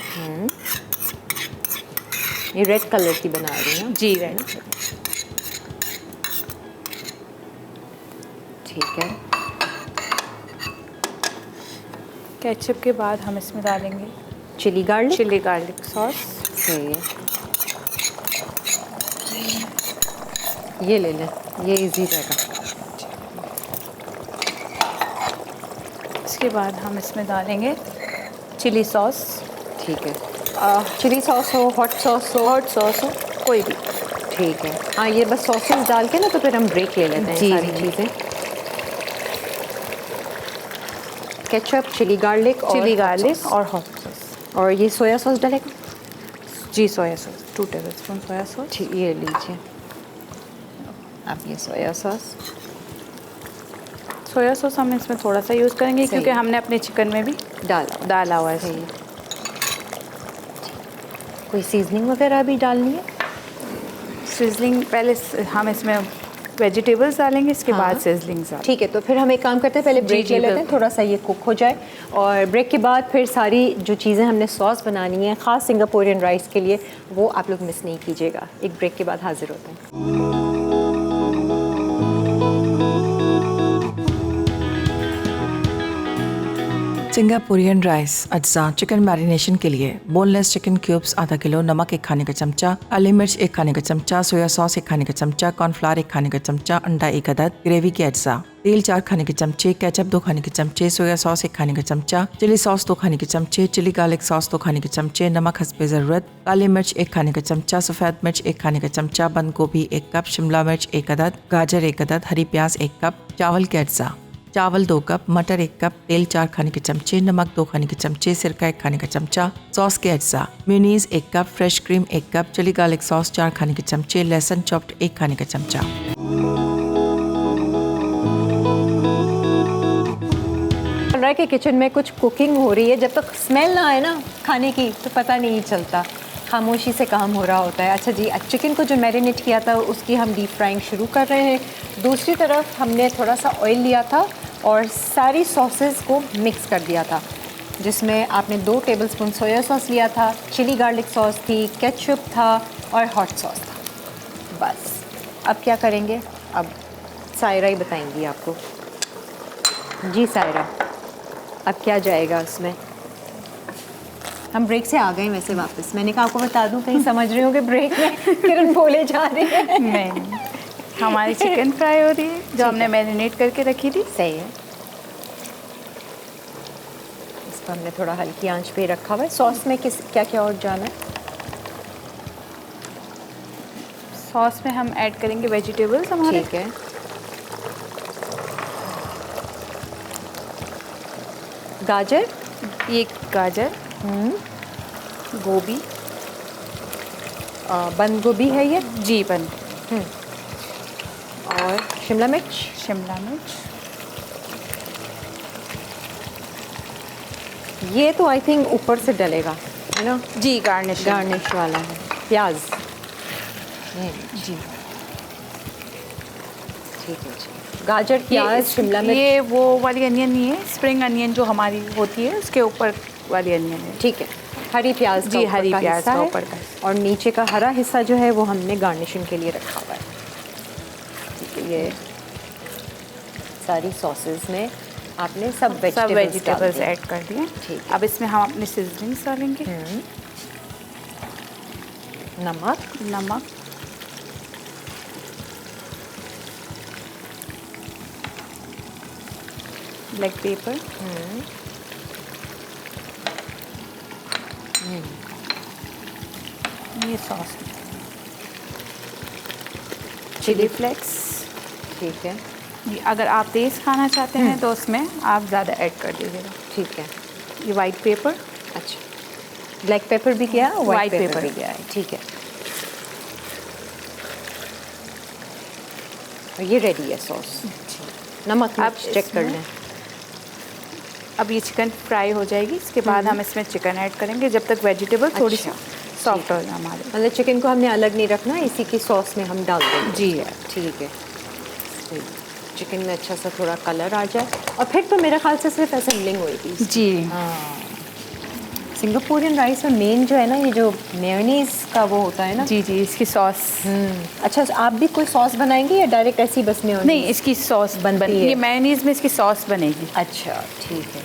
Speaker 1: ये रेड कलर की बना रही हैं?
Speaker 3: जी रेड।
Speaker 1: ठीक है।
Speaker 3: केचप के बाद हम इसमें डालेंगे
Speaker 1: चिली गार्लिक
Speaker 3: सॉस।
Speaker 1: सही है। ये ले लें, ये इजी रहेगा।
Speaker 3: इसके बाद हम इसमें डालेंगे चिली सॉस।
Speaker 1: ठीक है। चिली सॉस हो, हॉट सॉस हो,
Speaker 3: कोई भी।
Speaker 1: ठीक है। हाँ, ये बस सॉसेस डाल के ना तो फिर हम ब्रेक ले लेते हैं
Speaker 3: जी,
Speaker 1: सारी
Speaker 3: जी।
Speaker 1: चीज़ें। केचप, चिली गार्लिक
Speaker 3: और हॉट सॉस।
Speaker 1: और ये सोया सॉस डालेगा?
Speaker 3: जी soya sauce 2 tablespoon soya sauce.
Speaker 1: ठीक, ये लीजिए अब ये सोया सॉस।
Speaker 3: सोया सॉस हम इसमें थोड़ा सा यूज़ करेंगे
Speaker 1: सही।
Speaker 3: क्योंकि हमने अपने चिकन में भी डाला हुआ है।
Speaker 1: सही। कोई सीजनिंग वगैरह भी डालनी है?
Speaker 3: सिजलिंग पहले हम इसमें वेजिटेबल्स डालेंगे, इसके बाद सिजलिंग डालेंगे।
Speaker 1: ठीक है, तो फिर हम एक काम करते हैं, पहले ब्रेक
Speaker 3: जी,
Speaker 1: ले लेते हैं,
Speaker 3: बिल्कुल।
Speaker 1: थोड़ा सा ये कुक हो जाए और ब्रेक के बाद फिर सारी जो चीज़ें हमने सॉस बनानी है ख़ास सिंगापुरियन राइस के लिए वो आप लोग मिस नहीं कीजिएगा। एक ब्रेक के बाद हाजिर होते हैं।
Speaker 4: सिंगापुरियन राइस अज्जा चिकन मैरिनेशन के लिए बोनलेस चिकन क्यूब्स आधा किलो, नमक 1 खाने का चमचा, काली मिर्च 1 खाने का चमचा, सोया सॉस 1 खाने का चमचा, कॉर्नफ्लावर 1 खाने का चमचा, अंडा 1 अदद, ग्रेवी के अज्जा, तेल 4 खाने के चमचे, केचप 2 खाने के चमचे, सोया सॉस 1 खाने का चमचा, चिली सॉस 2 खाने के चमचे, चिली गार्लिक सॉस 2 खाने के चमचे, नमक हस्बे ज़रूरत, काली मिर्च 1 खाने का चमचा, सफ़ेद मिर्च 1 खाने का चमचा, बंद गोभी 1 कप, शिमला मिर्च 1 अदद, गाजर 1 अदद, हरी प्याज 1 कप, चावल के अज्जा, चावल 2 कप, मटर 1 कप, तेल 4 खाने के चमचे, नमक 2 खाने के चमचे, सिरका 1 खाने का चमचा, सॉस के अज्जा, mayonnaise 1 cup, fresh cream 1 cup, chilli garlic sauce 4 खाने के चमचे, लहसुन चॉप्ड 1 खाने का चमचा।
Speaker 1: चल रहा है कि किचन में कुछ कुकिंग हो रही है, जब तक स्मेल ना आए ना खाने की तो पता नहीं चलता, खामोशी से काम हो रहा होता है। अच्छा जी, चिकन को जो मैरिनेट किया था उसकी हम डीप फ्राइंग शुरू कर रहे हैं। दूसरी तरफ हमने थोड़ा सा ऑयल लिया था और सारी सॉसेस को मिक्स कर दिया था, जिसमें आपने 2 टेबलस्पून सोया सॉस लिया था, चिली गार्लिक सॉस थी, केचप था और हॉट सॉस था। बस अब क्या करेंगे, अब सायरा ही बताएंगी आपको। जी सायरा, अब क्या जाएगा उसमें? हम ब्रेक से आ गए वैसे वापस, मैंने कहा आपको बता दूं, कहीं समझ रहे हो कि ब्रेक में किरण बोले जा रही है।
Speaker 3: नहीं, हमारी चिकन फ्राई हो रही है जो हमने मैरिनेट करके रखी थी।
Speaker 1: सही है, इसको हमने थोड़ा हल्की आंच पे रखा हुआ है। सॉस में क्या क्या और जाना है?
Speaker 3: सॉस में हम ऐड करेंगे वेजिटेबल्स हमारे।
Speaker 1: ठीक है, गाजर,
Speaker 3: ये गाजर, गोभी,
Speaker 1: बंद गोभी है ये,
Speaker 3: जी बन,
Speaker 1: और शिमला मिर्च।
Speaker 3: शिमला मिर्च,
Speaker 1: ये तो आई थिंक ऊपर से डलेगा, है ना?
Speaker 3: जी गार्निश
Speaker 1: गार्निश वाला है। प्याज,
Speaker 3: जी।
Speaker 1: ठीक है जी। गाजर, प्याज, शिमला मिर्च।
Speaker 3: ये वो वाली अनियन नहीं है, स्प्रिंग अनियन जो हमारी होती है उसके ऊपर वाली अनियन है।
Speaker 1: ठीक है, हरी प्याज
Speaker 3: जी,
Speaker 1: का
Speaker 3: हरी
Speaker 1: ऊपर का
Speaker 3: प्याज
Speaker 1: हिस्सा
Speaker 3: का
Speaker 1: है,
Speaker 3: ऊपर का।
Speaker 1: और नीचे का हरा हिस्सा जो है वो हमने गार्निशिंग के लिए रखा हुआ है। ठीक है, ये सारी सॉसेस में आपने सब
Speaker 3: वेजिटेबल्स ऐड कर दिए।
Speaker 1: ठीक है।
Speaker 3: अब इसमें हम अपने सीजनिंग्स डालेंगे।
Speaker 1: नमक,
Speaker 3: ब्लैक पेपर, ये सॉस, चिली फ्लेक्स।
Speaker 1: ठीक है,
Speaker 3: ये अगर आप तेज़ खाना चाहते हैं तो उसमें आप ज़्यादा ऐड कर दीजिएगा।
Speaker 1: ठीक है।
Speaker 3: ये वाइट पेपर,
Speaker 1: अच्छा, ब्लैक पेपर भी किया, वाइट
Speaker 3: White
Speaker 1: पेपर
Speaker 3: pepper
Speaker 1: भी किया है। ठीक है, और ये रेडी है सॉस। नमक
Speaker 3: अब
Speaker 1: आप चेक कर
Speaker 3: इसमें-
Speaker 1: लें।
Speaker 3: अब ये चिकन फ्राई हो जाएगी, इसके बाद हम इसमें चिकन ऐड करेंगे जब तक वेजिटेबल थोड़ी सी
Speaker 1: अच्छा,
Speaker 3: सॉफ्ट हो जाए हमारे।
Speaker 1: मतलब चिकन को हमने अलग नहीं रखना, इसी की सॉस में हम डाल देंगे।
Speaker 3: जी।
Speaker 1: ठीक है, चिकन में अच्छा सा थोड़ा कलर आ जाए, और फिर तो मेरे ख्याल से सिर्फ असेंबलिंग होगी।
Speaker 3: जी।
Speaker 1: सिंगापुरियन राइस में मेन जो है ना, ये जो मेयोनीज का वो होता है ना।
Speaker 3: जी जी, इसकी सॉस।
Speaker 1: अच्छा, आप भी कोई सॉस बनाएंगे या डायरेक्ट ऐसी बस मेयोनीज?
Speaker 3: नहीं, इसकी सॉस
Speaker 1: बनती है।
Speaker 3: ये मेयोनीज में इसकी सॉस बनेगी।
Speaker 1: अच्छा, ठीक है।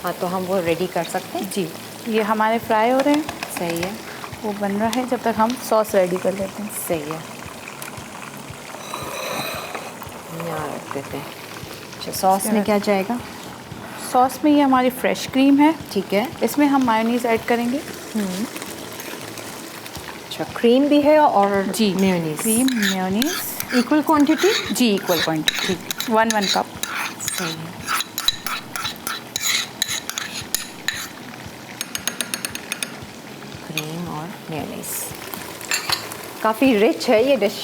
Speaker 1: हाँ, तो हम वो रेडी कर सकते हैं।
Speaker 3: जी, ये हमारे फ्राई हो रहे हैं,
Speaker 1: सही है,
Speaker 3: वो बन रहा है, जब तक हम सॉस रेडी कर लेते हैं।
Speaker 1: सही है। यहाँ रख देते हैं। अच्छा, सॉस में क्या जाएगा?
Speaker 3: सॉस में ये हमारी फ्रेश क्रीम है,
Speaker 1: ठीक है।
Speaker 3: इसमें हम मायोनीज ऐड करेंगे।
Speaker 1: अच्छा, क्रीम भी है और
Speaker 3: जी,
Speaker 1: mayonnaise.
Speaker 3: Cream, mayonnaise,
Speaker 1: equal quantity?
Speaker 3: जी इक्वल क्वांटिटी, 1 कप।
Speaker 1: सही है। क्रीम और मेयोनीज, काफ़ी रिच है ये डिश,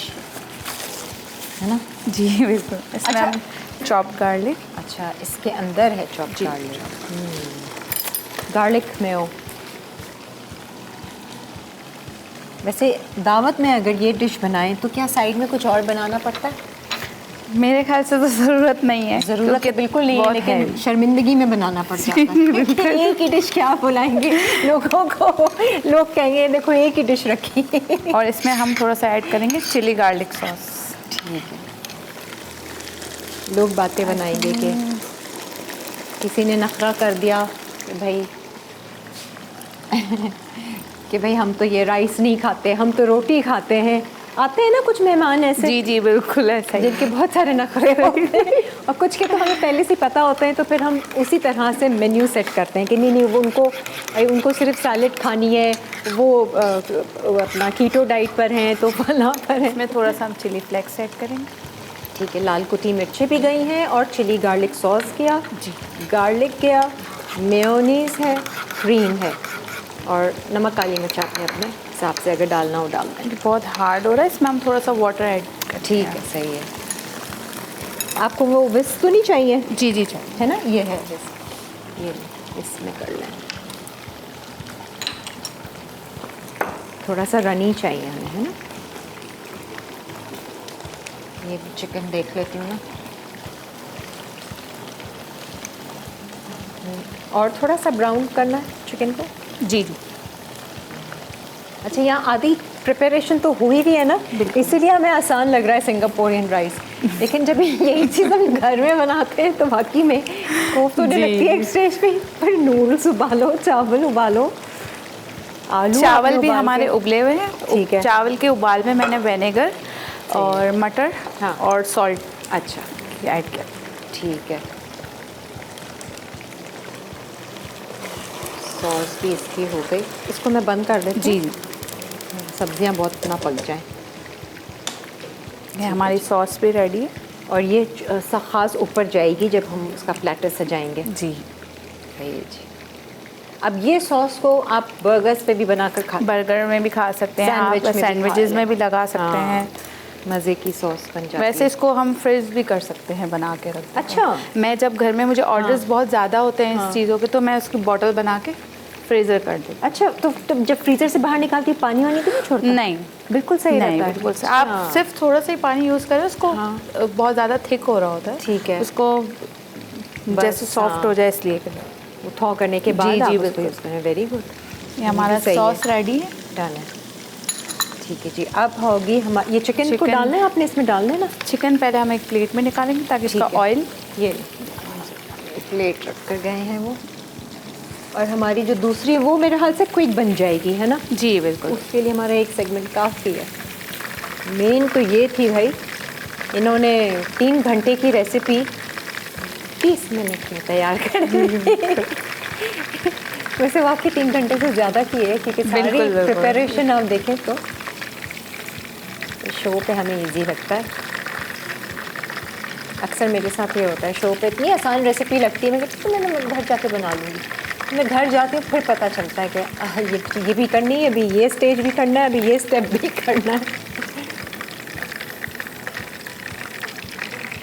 Speaker 1: है ना?
Speaker 3: जी बिल्कुल। इसमें
Speaker 1: अच्छा।
Speaker 3: हम चॉप गार्लिक।
Speaker 1: अच्छा, इसके अंदर है चॉप
Speaker 3: जी।
Speaker 1: गार्लिक। Garlic Mayo. वैसे दावत में अगर ये डिश बनाएं तो क्या साइड में कुछ और बनाना पड़ता है?
Speaker 3: मेरे ख्याल से तो ज़रूरत नहीं है।
Speaker 1: ज़रूरत
Speaker 3: क्योंकि
Speaker 1: तो बिल्कुल नहीं है,
Speaker 3: बहुत
Speaker 1: लेकिन
Speaker 3: है।
Speaker 1: शर्मिंदगी में बनाना पड़ जाता है कि एक ही डिश क्या बुलाएंगे लोगों को, लोग कहेंगे देखो एक ही डिश रखी।
Speaker 3: और इसमें हम थोड़ा सा ऐड करेंगे चिली गार्लिक सॉस।
Speaker 1: ठीक है, लोग बातें बनाएंगे कि किसी ने नखरा कर दिया कि भाई कि भाई हम तो ये राइस नहीं खाते, हम तो रोटी खाते हैं। आते हैं ना कुछ मेहमान ऐसे,
Speaker 3: जी जी बिल्कुल ऐसा ही।
Speaker 1: जिनके बहुत सारे नखरे होते हैं, और कुछ के तो हमें पहले से पता होते हैं, तो फिर हम उसी तरह से मेन्यू सेट करते हैं कि नहीं नहीं, वो उनको सिर्फ सैलेड खानी है, वो अपना कीटो डाइट पर हैं तो फला पर है।
Speaker 3: इसमें थोड़ा सा हम चिली फ्लेक्स ऐड करेंगे।
Speaker 1: ठीक है, लाल कुटी मिर्ची भी गई हैं और चिली गार्लिक सॉस किया जी, गार्लिक किया, मेयोनीज है, क्रीम है और नमक काली मिर्च आपने अपने हिसाब से अगर डालना हो डाल दें।
Speaker 3: बहुत हार्ड हो रहा है, इसमें हम थोड़ा सा वाटर ऐड
Speaker 1: ठीक है, सही है। आपको वो विस्क तो नहीं चाहिए?
Speaker 3: जी जी चाहिए,
Speaker 1: है ना, ये है विस्क, ये इसमें कर लें। थोड़ा सा रनी चाहिए हमें, है ना। ये चिकन देख लेती हूँ ना, और थोड़ा सा ब्राउन करना है चिकन को।
Speaker 3: जी जी।
Speaker 1: अच्छा, यहाँ आधी प्रिपरेशन तो हुई भी है ना, इसीलिए हमें आसान लग रहा है सिंगापुरियन राइस, लेकिन जब यही चीज़ हम घर में बनाते हैं तो बाकी में कोफ तो नहीं लगती है एक स्टेज पे, पर नूडल्स उबालो, चावल उबालो, आलू
Speaker 3: चावल भी
Speaker 1: उबाल
Speaker 3: हमारे
Speaker 1: के-
Speaker 3: उबले हुए हैं।
Speaker 1: ठीक है।
Speaker 3: चावल के उबाल में मैंने विनेगर और मटर
Speaker 1: हाँ।
Speaker 3: और सॉल्ट
Speaker 1: अच्छा,
Speaker 3: ऐड किया।
Speaker 1: ठीक है। सॉस भी इसकी हो गई, इसको मैं बंद कर देती
Speaker 3: जी
Speaker 1: हूँ। सब्जियां बहुत ना पक जाएं।
Speaker 3: ये हमारी सॉस भी रेडी है।
Speaker 1: और ये ख़ास ऊपर जाएगी जब हम उसका प्लेटर सजाएंगे।
Speaker 3: जी।
Speaker 1: सही है जी। अब ये सॉस को आप बर्गर्स पे भी बनाकर खा,
Speaker 3: बर्गर में भी खा सकते हैं,
Speaker 1: सैंडविच
Speaker 3: आप
Speaker 1: में भी
Speaker 3: सैंडविचेस
Speaker 1: खा
Speaker 3: में भी
Speaker 1: लें।
Speaker 3: लगा सकते
Speaker 1: हाँ,
Speaker 3: हैं।
Speaker 1: मज़े की सॉस बन जाती
Speaker 3: वैसे
Speaker 1: है।
Speaker 3: इसको हम फ्रीज भी कर सकते हैं, बना के रख।
Speaker 1: अच्छा।
Speaker 3: मैं जब घर में मुझे ऑर्डर्स बहुत ज़्यादा होते हैं इस चीज़ों के, तो मैं उसकी बॉटल बना के फ्रीज़र कर देती
Speaker 1: अच्छा, तो जब फ्रीज़र से बाहर निकालती हूँ पानी वानी तो नहीं छोड़ता?
Speaker 3: हूँ। नहीं
Speaker 1: बिल्कुल सही
Speaker 3: नहीं,
Speaker 1: रहता है।
Speaker 3: बिल्कुल सही।
Speaker 1: अच्छा।
Speaker 3: आप सिर्फ थोड़ा सा ही पानी यूज़ करें उसको।
Speaker 1: हाँ।
Speaker 3: बहुत ज़्यादा थिक हो रहा होता है,
Speaker 1: ठीक है।
Speaker 3: उसको जैसे सॉफ्ट
Speaker 1: हाँ।
Speaker 3: हो जाए इसलिए करें।
Speaker 1: वो थॉ करने के बाद
Speaker 3: जी,
Speaker 1: आप
Speaker 3: जी,
Speaker 1: उसको
Speaker 3: बिल्कुल।
Speaker 1: यूज़ करें। Very good.
Speaker 3: ये हमारा
Speaker 1: सही है।
Speaker 3: सॉस रेडी है।
Speaker 1: डन है। ठीक है जी। अब होगी हमारी ये चिकन को
Speaker 3: चिकन-
Speaker 1: डालना है, आपने इसमें डालना है ना।
Speaker 3: चिकन पहले हम एक प्लेट में निकालेंगे ताकि
Speaker 1: ठीक
Speaker 3: इसका
Speaker 1: है।
Speaker 3: ऑयल।
Speaker 1: ये प्लेट रख कर गए हैं वो, और हमारी जो दूसरी है वो मेरे ख्याल से क्विक बन जाएगी, है ना।
Speaker 3: जी बिल्कुल।
Speaker 1: उसके लिए हमारा एक सेगमेंट काफ़ी है। मेन तो ये थी भाई, इन्होंने 3 घंटे की रेसिपी 30 मिनट में तैयार कर दी। वैसे वाकई 3 घंटे से ज़्यादा की है, क्योंकि सारी
Speaker 3: बिल्कुल, बिल्कुल।
Speaker 1: प्रिपरेशन आप देखें तो शो पे हमें इजी लगता है। अक्सर मेरे साथ ये होता है, शो पे इतनी आसान रेसिपी लगती है, मैं कहती हूँ मैंने घर जाके बना लूँगी। मैं घर जाती हूँ फिर पता चलता है कि ये भी करनी है, अभी ये स्टेज भी करना है, अभी ये स्टेप भी करना है।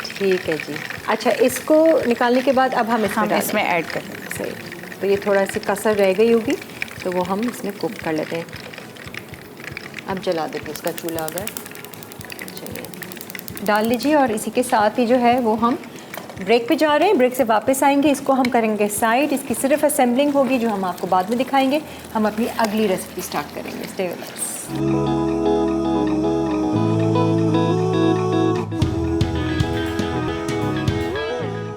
Speaker 1: ठीक है जी। अच्छा, इसको निकालने के बाद अब हम
Speaker 3: हम इसमें ऐड करेंगे।
Speaker 1: सही, तो ये थोड़ा सी कसर रह गई होगी, तो वो हम इसमें कुक कर लेते हैं। अब जला देते उसका चूल्हा, अगर चलिए डाल लीजिए। और इसी के साथ ही जो है वो हम ब्रेक पे जा रहे हैं, ब्रेक से वापस आएंगे, इसको हम करेंगे साइड, इसकी सिर्फ असेंबलिंग होगी जो हम आपको बाद में दिखाएंगे। हम अपनी अगली रेसिपी स्टार्ट करेंगे। Stay with us.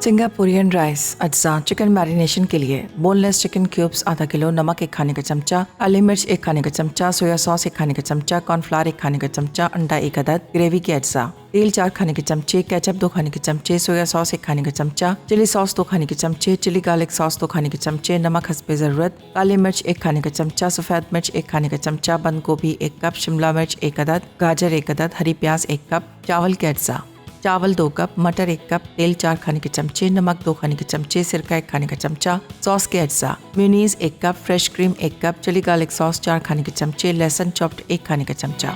Speaker 4: Singaporean rice अज्जा चिकन मैरिनेशन के लिए बोनलेस चिकन क्यूब्स आधा किलो, नमक 1 खाने का चमचा, काली मिर्च 1 खाने का चमचा, सोया सॉस 1 खाने का चमचा, कॉर्नफ्लावर 1 खाने का चमचा, अंडा 1 अदद, ग्रेवी के अज्जा, तेल 4 खाने के चमचे, केचप 2 खाने के चमचे, सोया सॉस 1 खाने का चमचा, चिली सॉस 2 खाने के चमचे, चिली गार्लिक सॉस 2 खाने के चमचे, नमक हस्बे ज़रूरत, काली मिर्च 1 खाने का चमचा, सफ़ेद मिर्च 1 खाने का चमचा, बंद गोभी 1 कप, शिमला मिर्च 1 अदद, गाजर 1 अदद, हरी प्याज 1 कप, चावल के अज्जा, चावल 2 कप, मटर 1 कप, तेल 4 खाने के चमचे, नमक 2 खाने के चमचे, सिरका 1 खाने का चमचा, सॉस के अज्जा, mayonnaise 1 cup, fresh cream 1 cup, chilli garlic sauce 4 खाने के चमचे, लहसुन चॉप्ड 1 खाने का चमचा।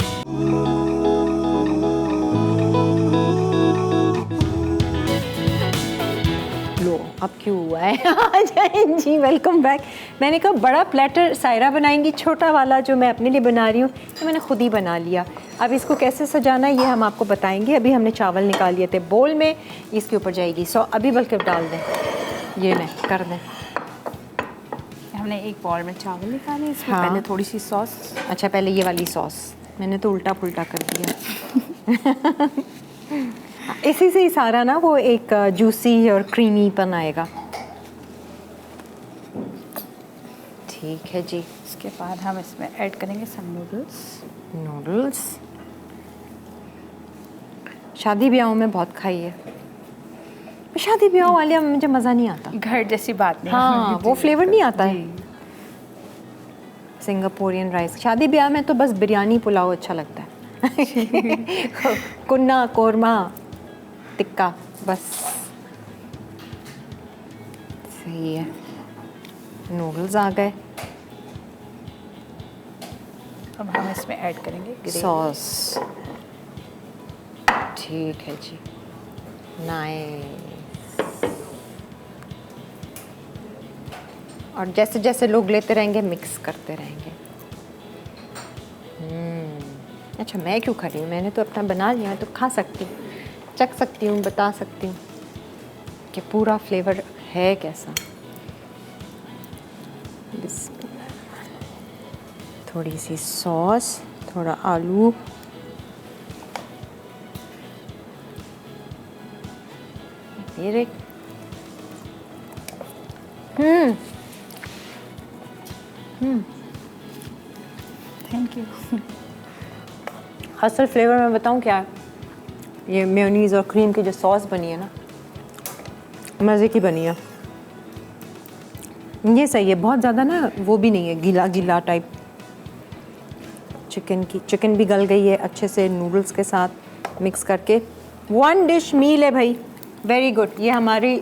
Speaker 1: लो, अब क्यों हुआ है? आ जाए जी, वेलकम बैक। मैंने कहा बड़ा प्लेटर सायरा बनाएंगी, छोटा वाला जो मैं अपने लिए बना रही हूँ तो मैंने खुद ही बना लिया। अब इसको कैसे सजाना है ये हम आपको बताएंगे। अभी हमने चावल निकाल लिए थे बोल में, इसके ऊपर जाएगी अभी बल्कि डाल दें, ये नहीं कर दें।
Speaker 3: हमने एक बॉल में चावल निकाले, इसमें
Speaker 1: हाँ।
Speaker 3: पहले थोड़ी सी सॉस।
Speaker 1: अच्छा, पहले ये वाली सॉस, मैंने तो उल्टा पुल्टा कर दिया। इसी से ही सारा ना वो एक जूसी और क्रीमी पन आएगा। ठीक है जी।
Speaker 3: इसके बाद हम इसमें ऐड करेंगे सब
Speaker 1: नूडल्स शादी ब्याहों में बहुत खाई है। शादी ब्याहों वाले में मुझे मज़ा नहीं आता।
Speaker 3: घर जैसी बात नहीं।
Speaker 1: हाँ, वो फ्लेवर नहीं आता है। सिंगापुरियन राइस शादी ब्याह में तो बस बिरयानी पुलाव अच्छा लगता है। कुन्ना कोरमा टिक्का, बस सही है। नूडल्स आ गए,
Speaker 3: अब हम इसमें ऐड करेंगे ग्रेवी।
Speaker 1: सॉस, ठीक है जी, नाइस। और जैसे जैसे लोग लेते रहेंगे मिक्स करते रहेंगे। अच्छा, मैं क्यों खा रही हूँ, मैंने तो अपना बना लिया है, तो खा सकती हूँ, चख सकती हूँ, बता सकती हूँ कि पूरा फ्लेवर है कैसा। थोड़ी सी सॉस, थोड़ा आलू, ये
Speaker 3: थैंक यू।
Speaker 1: असल फ्लेवर मैं बताऊँ क्या है, ये मेयोनीज़ और क्रीम की जो सॉस बनी है ना, मज़े की बनी है। ये सही है, बहुत ज़्यादा ना वो भी नहीं है, गीला गीला टाइप। चिकन भी गल गई है अच्छे से नूडल्स के साथ मिक्स करके। 1 डिश मील है भाई, वेरी गुड। ये हमारी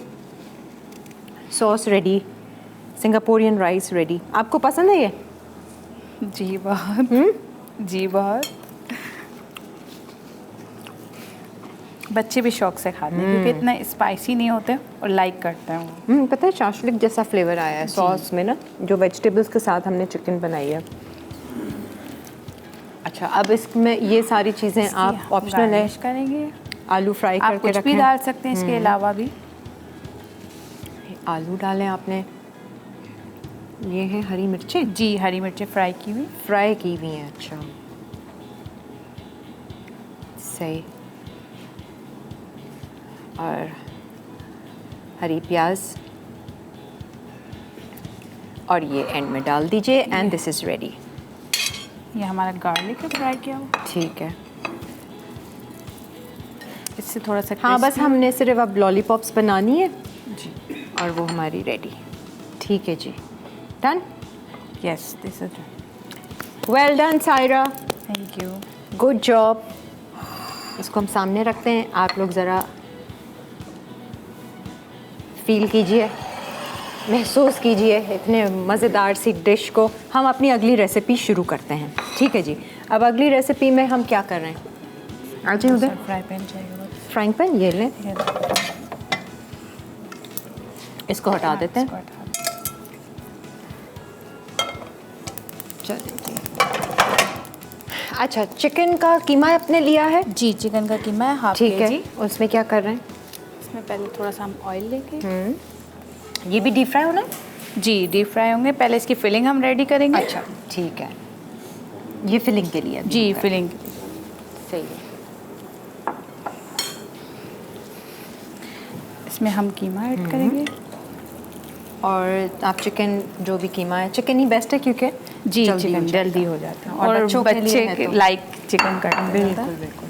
Speaker 1: sauce ready, Singaporean rice ready. आपको पसंद है ये?
Speaker 3: जी बहुत। जी बहुत। बच्चे भी शौक से खाते हैं क्योंकि इतना स्पाइसी नहीं होते और लाइक करते हैं वो।
Speaker 1: पता है, शाशलिक जैसा फ्लेवर आया है सॉस में ना, जो वेजिटेबल्स के साथ हमने चिकन बनाई है। अच्छा, अब इसमें ये सारी चीज़ें आप ऑप्शनल है,
Speaker 3: करेंगे।
Speaker 1: आलू फ्राई
Speaker 3: आप
Speaker 1: करके
Speaker 3: कुछ भी
Speaker 1: रखें,
Speaker 3: डाल सकते हैं इसके अलावा भी।
Speaker 1: आलू डालें आपने। ये है हरी मिर्चें,
Speaker 3: जी, हरी मिर्चें फ्राई की हुई।
Speaker 1: फ्राई की हुई हैं। अच्छा, सही। और हरी प्याज, और ये एंड में डाल दीजिए। And this is ready.
Speaker 3: ये हमारा गार्लिक है फ्राई किया हुआ।
Speaker 1: ठीक है,
Speaker 3: इससे थोड़ा सा
Speaker 1: हाँ, बस
Speaker 3: crispy-
Speaker 1: हमने सिर्फ अब लॉलीपॉप्स बनानी है
Speaker 3: जी।
Speaker 1: और वो हमारी रेडी। ठीक है जी, done.
Speaker 3: Yes, this is.
Speaker 1: Well done Saira,
Speaker 3: thank you.
Speaker 1: Good job. इसको हम सामने रखते हैं, आप लोग ज़रा फील कीजिए, महसूस कीजिए इतने मज़ेदार सी डिश को। हम अपनी अगली रेसिपी शुरू करते हैं। ठीक है जी, अब अगली रेसिपी में हम क्या कर रहे हैं? आ जाइए उधर,
Speaker 3: फ्राई पैन चाहिए।
Speaker 1: फ्राइंग पैन ये लें, इसको हटा देते हैं। चलिए जी। अच्छा, चिकन का कीमा आपने लिया है?
Speaker 3: जी, चिकन का कीमा है हाफ
Speaker 1: ठीक है,
Speaker 3: केजी।
Speaker 1: उसमें क्या कर रहे हैं?
Speaker 3: इसमें पहले थोड़ा सा हम ऑयल लेंगे।
Speaker 1: ये भी डीप फ्राई होना है?
Speaker 3: जी, डीप फ्राई होंगे। पहले इसकी फिलिंग हम रेडी करेंगे।
Speaker 1: अच्छा, ठीक है, ये फिलिंग के लिए?
Speaker 3: जी, फिलिंग।
Speaker 1: सही है।
Speaker 3: इसमें हम कीमा ऐड करेंगे।
Speaker 1: और आप चिकन, जो भी कीमा है, चिकन ही बेस्ट है क्योंकि
Speaker 3: जी,
Speaker 1: जल्दी
Speaker 3: चिकन
Speaker 1: हो जाता है।
Speaker 3: जल्दी हो जाता है
Speaker 1: और
Speaker 3: और
Speaker 1: बच्चों के लिए है
Speaker 3: बच्चे
Speaker 1: तो।
Speaker 3: लाइक चिकन करते हैं
Speaker 1: बिल्कुल
Speaker 3: ज़्यादा।
Speaker 1: बिल्कुल।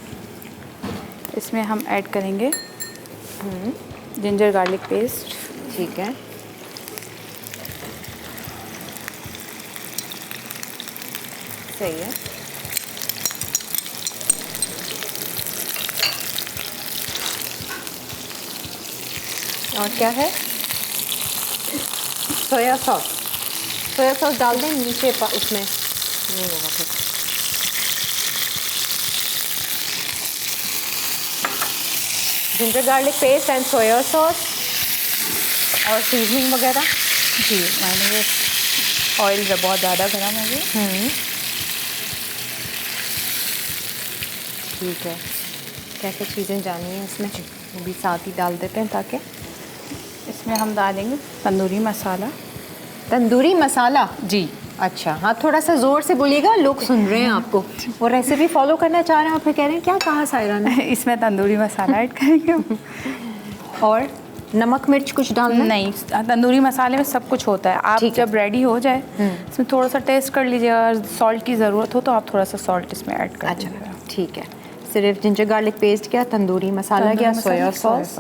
Speaker 3: इसमें हम ऐड करेंगे जिंजर गार्लिक पेस्ट।
Speaker 1: ठीक है, सही है। और क्या है? Soya sauce. सोया सॉस डाल दें नीचे, उसमें नहीं होगा फिर। Ginger garlic paste and soya sauce और सीजनिंग वगैरह।
Speaker 3: जी, मैंने ये ऑयल जब बहुत ज़्यादा गर्म हो गया।
Speaker 1: ठीक है, क्या क्या चीज़ें जानी हैं इसमें, वो भी साथ ही डाल देते हैं ताकि।
Speaker 3: इसमें हम डालेंगे तंदूरी मसाला।
Speaker 1: तंदूरी मसाला?
Speaker 3: जी।
Speaker 1: अच्छा, हाँ, थोड़ा सा ज़ोर से बोलिएगा, लोग सुन रहे हैं आपको। वो रेसिपी फॉलो करना चाह रहे हैं और फिर कह रहे हैं क्या कहा सायरा ने?
Speaker 3: इसमें तंदूरी मसाला ऐड करेंगे हम।
Speaker 1: और नमक मिर्च कुछ डालना है?
Speaker 3: नहीं, तंदूरी मसाले में सब कुछ होता है। आप
Speaker 1: ठीक है।
Speaker 3: जब रेडी हो जाए इसमें थोड़ा सा टेस्ट कर लीजिएगा, अगर सॉल्ट की ज़रूरत हो तो आप थोड़ा सा सॉल्ट इसमें ऐड कर
Speaker 1: अच्छा,
Speaker 3: दीजिएगा।
Speaker 1: ठीक है। सिर्फ जिंजर गार्लिक पेस्ट क्या, तंदूरी मसाला क्या, सोया सॉस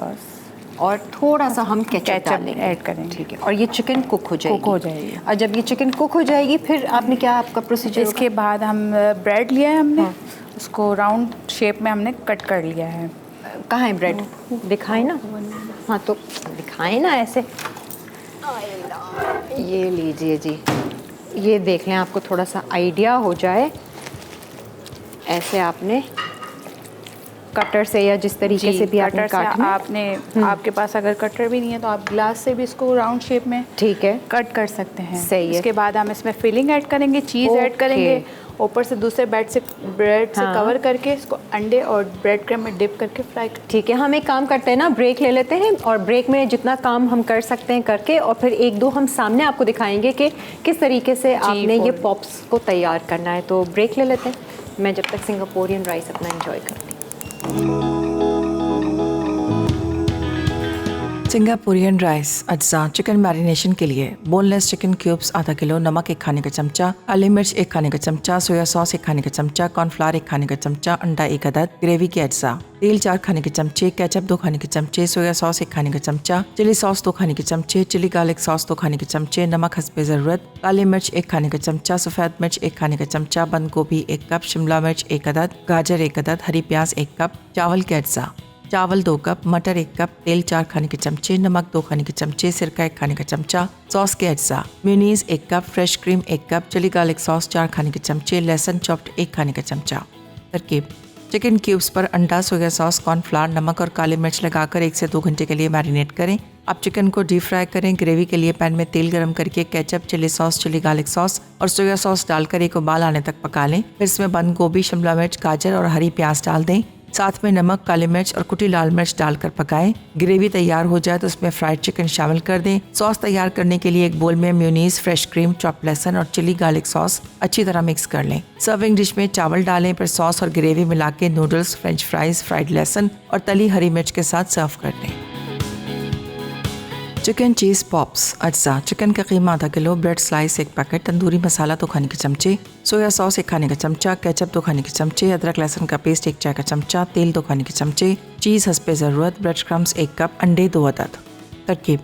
Speaker 1: और थोड़ा सा हम केचप
Speaker 3: केचप
Speaker 1: डालेंगे,
Speaker 3: ऐड करेंगे।
Speaker 1: ठीक है। और ये चिकन कुक हो जाएगी?
Speaker 3: कुक हो जाएगी।
Speaker 1: और जब ये चिकन कुक हो जाएगी फिर आपने क्या, आपका प्रोसीजर?
Speaker 3: इसके बाद हम ब्रेड लिया है हमने, उसको राउंड शेप में हमने कट कर लिया है।
Speaker 1: कहाँ है ब्रेड? दिखाएं ना। हाँ तो दिखाएं ना ऐसे। ये लीजिए जी, ये देख लें, आपको थोड़ा सा आइडिया हो जाए। ऐसे आपने कटर से या जिस तरीके से भी आपने काटना,
Speaker 3: आपने आपके पास अगर कटर भी नहीं है तो आप ग्लास से भी इसको राउंड शेप में
Speaker 1: ठीक है
Speaker 3: कट कर सकते हैं।
Speaker 1: सही है।
Speaker 3: इसके बाद हम इसमें फिलिंग ऐड करेंगे, चीज़ ऐड करेंगे, ऊपर से दूसरे ब्रेड से कवर करके इसको अंडे और ब्रेड क्रम्ब में डिप करके फ्राई कर।
Speaker 1: ठीक है, हम एक काम करते हैं ना, ब्रेक ले लेते हैं और ब्रेक में जितना काम हम कर सकते हैं करके, और फिर एक दो हम सामने आपको दिखाएंगे कि किस तरीके से आपने ये पॉप्स को तैयार करना है। तो ब्रेक ले लेते हैं, मैं जब तक सिंगापोरियन राइस अपना एंजॉय करती हूँ।
Speaker 4: सिंगापुरियन राइस अज्जा चिकन मैरिनेशन के लिए बोनलेस चिकन क्यूब्स आधा किलो, नमक 1 खाने का चमचा, काली मिर्च 1 खाने का चमचा, सोया सॉस 1 खाने का चमचा, कॉर्नफ्लावर 1 खाने का चमचा, अंडा 1 अदद, ग्रेवी के अज्जा, तेल 4 खाने के चमचे, केचप 2 खाने के चमचे, सोया सॉस 1 खाने का चमचा, चिली सॉस 2 खाने के चमचे, चिली गार्लिक सॉस 2 खाने के चमचे, नमक हस्बे ज़रूरत, काली मिर्च 1 खाने का चमचा, सफ़ेद मिर्च 1 खाने का चमचा, बंद गोभी 1 कप, शिमला मिर्च 1 अदद, गाजर 1 अदद, हरी प्याज 1 कप, चावल के अज्जा, चावल 2 कप, मटर 1 कप, तेल 4 खाने के चमचे, नमक 2 खाने के चमचे, सिरका 1 खाने का चमचा, सॉस के अज्जा, mayonnaise 1 cup, fresh cream 1 cup, chilli garlic sauce 4 खाने के चमचे, लहसुन चॉप्ड 1 खाने का चमचा। तरकीब: चिकन क्यूब्स पर अंडा, सोया सॉस, कॉर्नफ्लावर, नमक और काली मिर्च लगाकर 1 से 2 घंटे के लिए मैरिनेट करें। अब चिकन को डीप फ्राई करें। ग्रेवी के लिए पैन में तेल गरम करके ketchup, chilli sauce, chilli garlic sauce और सोया सॉस डालकर एक उबाल आने तक पका लें। फिर इसमें बंद गोभी, शिमला मिर्च, गाजर और हरी प्याज डाल दें। साथ में नमक, काली मिर्च और कुटी लाल मिर्च डालकर पकाएं। ग्रेवी तैयार हो जाए तो उसमें फ्राइड चिकन शामिल कर दें। सॉस तैयार करने के लिए एक बोल में मेयोनीज, फ्रेश क्रीम, चॉप लहसुन और चिली गार्लिक सॉस अच्छी तरह मिक्स कर लें। सर्विंग डिश में चावल डालें, फिर सॉस और ग्रेवी मिला के नूडल्स, फ्रेंच फ्राइज, फ्राइड लहसुन और तली हरी मिर्च के साथ सर्व कर दें। चिकन चीज़ पॉप्स अज्जा, चिकन का कीमा आधा किलो, bread slice 1 packet, tandoori masala 2 खाने के चमचे, सोया सॉस 1 खाने का चमचा, केचप 2 खाने के चमचे, अदरक लहसुन का पेस्ट 1 चाय का चमचा, तेल 2 खाने के चमचे, चीज़ हस्बे ज़रूरत, ब्रेड क्रम्स 1 कप, अंडे 2 अदद। तरकीब: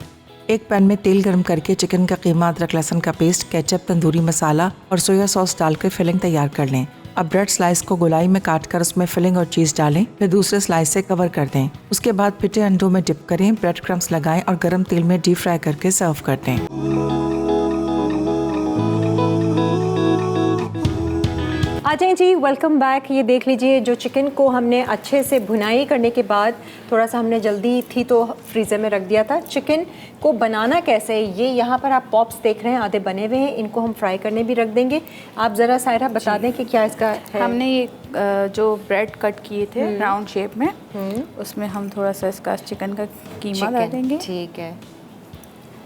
Speaker 4: एक पैन में तेल गरम करके चिकन का कीमा, अदरक लहसुन का पेस्ट, केचप, तंदूरी मसाला और सोया सॉस डालकर फिलिंग तैयार कर लें। अब ब्रेड स्लाइस को गोलाई में काटकर उसमें फिलिंग और चीज़ डालें, फिर दूसरे स्लाइस से कवर कर दें। उसके बाद पिटे अंडों में डिप करें, ब्रेड क्रम्स लगाएं और गरम तेल में डीप फ्राई करके सर्व कर दें।
Speaker 1: आ जाएं जी, वेलकम बैक। ये देख लीजिए, जो चिकन को हमने अच्छे से भुनाई करने के बाद थोड़ा सा हमने जल्दी थी तो फ्रीज़र में रख दिया था। चिकन को बनाना कैसे है, ये यहाँ पर आप पॉप्स देख रहे हैं, आधे बने हुए हैं। इनको हम फ्राई करने भी रख देंगे। आप ज़रा सायरा बता दें कि क्या इसका है।
Speaker 3: हमने ये जो ब्रेड कट किए थे राउंड शेप में, उसमें हम थोड़ा सा इसका चिकन का कीमा डाल देंगे।
Speaker 1: ठीक है।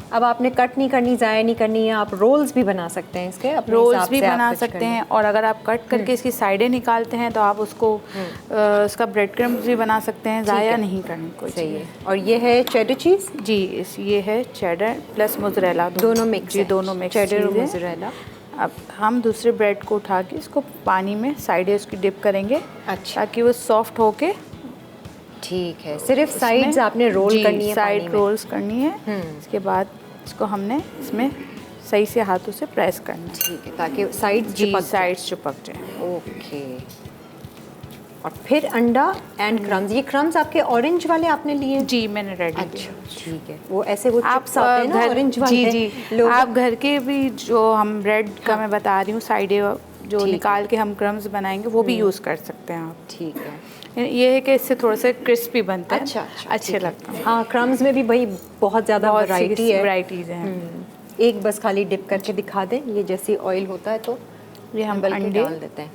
Speaker 1: अब आपने कट नहीं करनी, ज़ाया नहीं करनी है, आप रोल्स भी बना सकते हैं इसके, अपने
Speaker 3: रोल्स भी बना सकते हैं। और अगर आप कट करके इसकी साइडें निकालते हैं तो आप उसको इसका ब्रेड क्रम्स भी बना सकते हैं, ज़ाया नहीं करनी कोई।
Speaker 1: सही है। और ये है चेडर चीज़
Speaker 3: जी, ये है चेडर प्लस मोज़रेला,
Speaker 1: दोनों मिक्स
Speaker 3: जी, दोनों मिक्स,
Speaker 1: चेडर और मोज़रेला।
Speaker 3: अब हम दूसरे ब्रेड को उठा के इसको पानी में साइडें उसकी डिप करेंगे,
Speaker 1: अच्छा,
Speaker 3: ताकि वो सॉफ्ट होके।
Speaker 1: ठीक है, सिर्फ साइड्स आपने रोल करनी है,
Speaker 3: साइड रोल्स करनी है। इसके बाद इसको हमने इसमें सही से हाथों से प्रेस करना है,
Speaker 1: ठीक है, ताकि साइड्स
Speaker 3: चिपक जाए।
Speaker 1: ओके। और फिर अंडा एंड क्रम्स। ये क्रम्स आपके ऑरेंज वाले आपने लिए?
Speaker 3: जी, मैंने रेडी।
Speaker 1: अच्छा, ठीक है। वो ऐसे वो
Speaker 3: आप
Speaker 1: चिप्स आते हैं ना ऑरेंज वाले।
Speaker 3: जी, आप घर के भी जो हम ब्रेड का मैं बता रही हूँ, साइडें जो निकाल के हम क्रम्स बनाएंगे वो भी यूज़ कर सकते हैं आप। ठीक है। ये है कि इससे थोड़े से क्रिस्पी बनते हैं। अच्छा, अच्छे लगते हैं।
Speaker 1: हाँ, क्रम्स में भी भाई बहुत ज़्यादा
Speaker 3: वैराइटीज़ हैं।
Speaker 1: एक बस खाली डिप करके दिखा दें, ये जैसे ऑयल होता है तो
Speaker 3: ये हम
Speaker 1: अंडे डाल देते हैं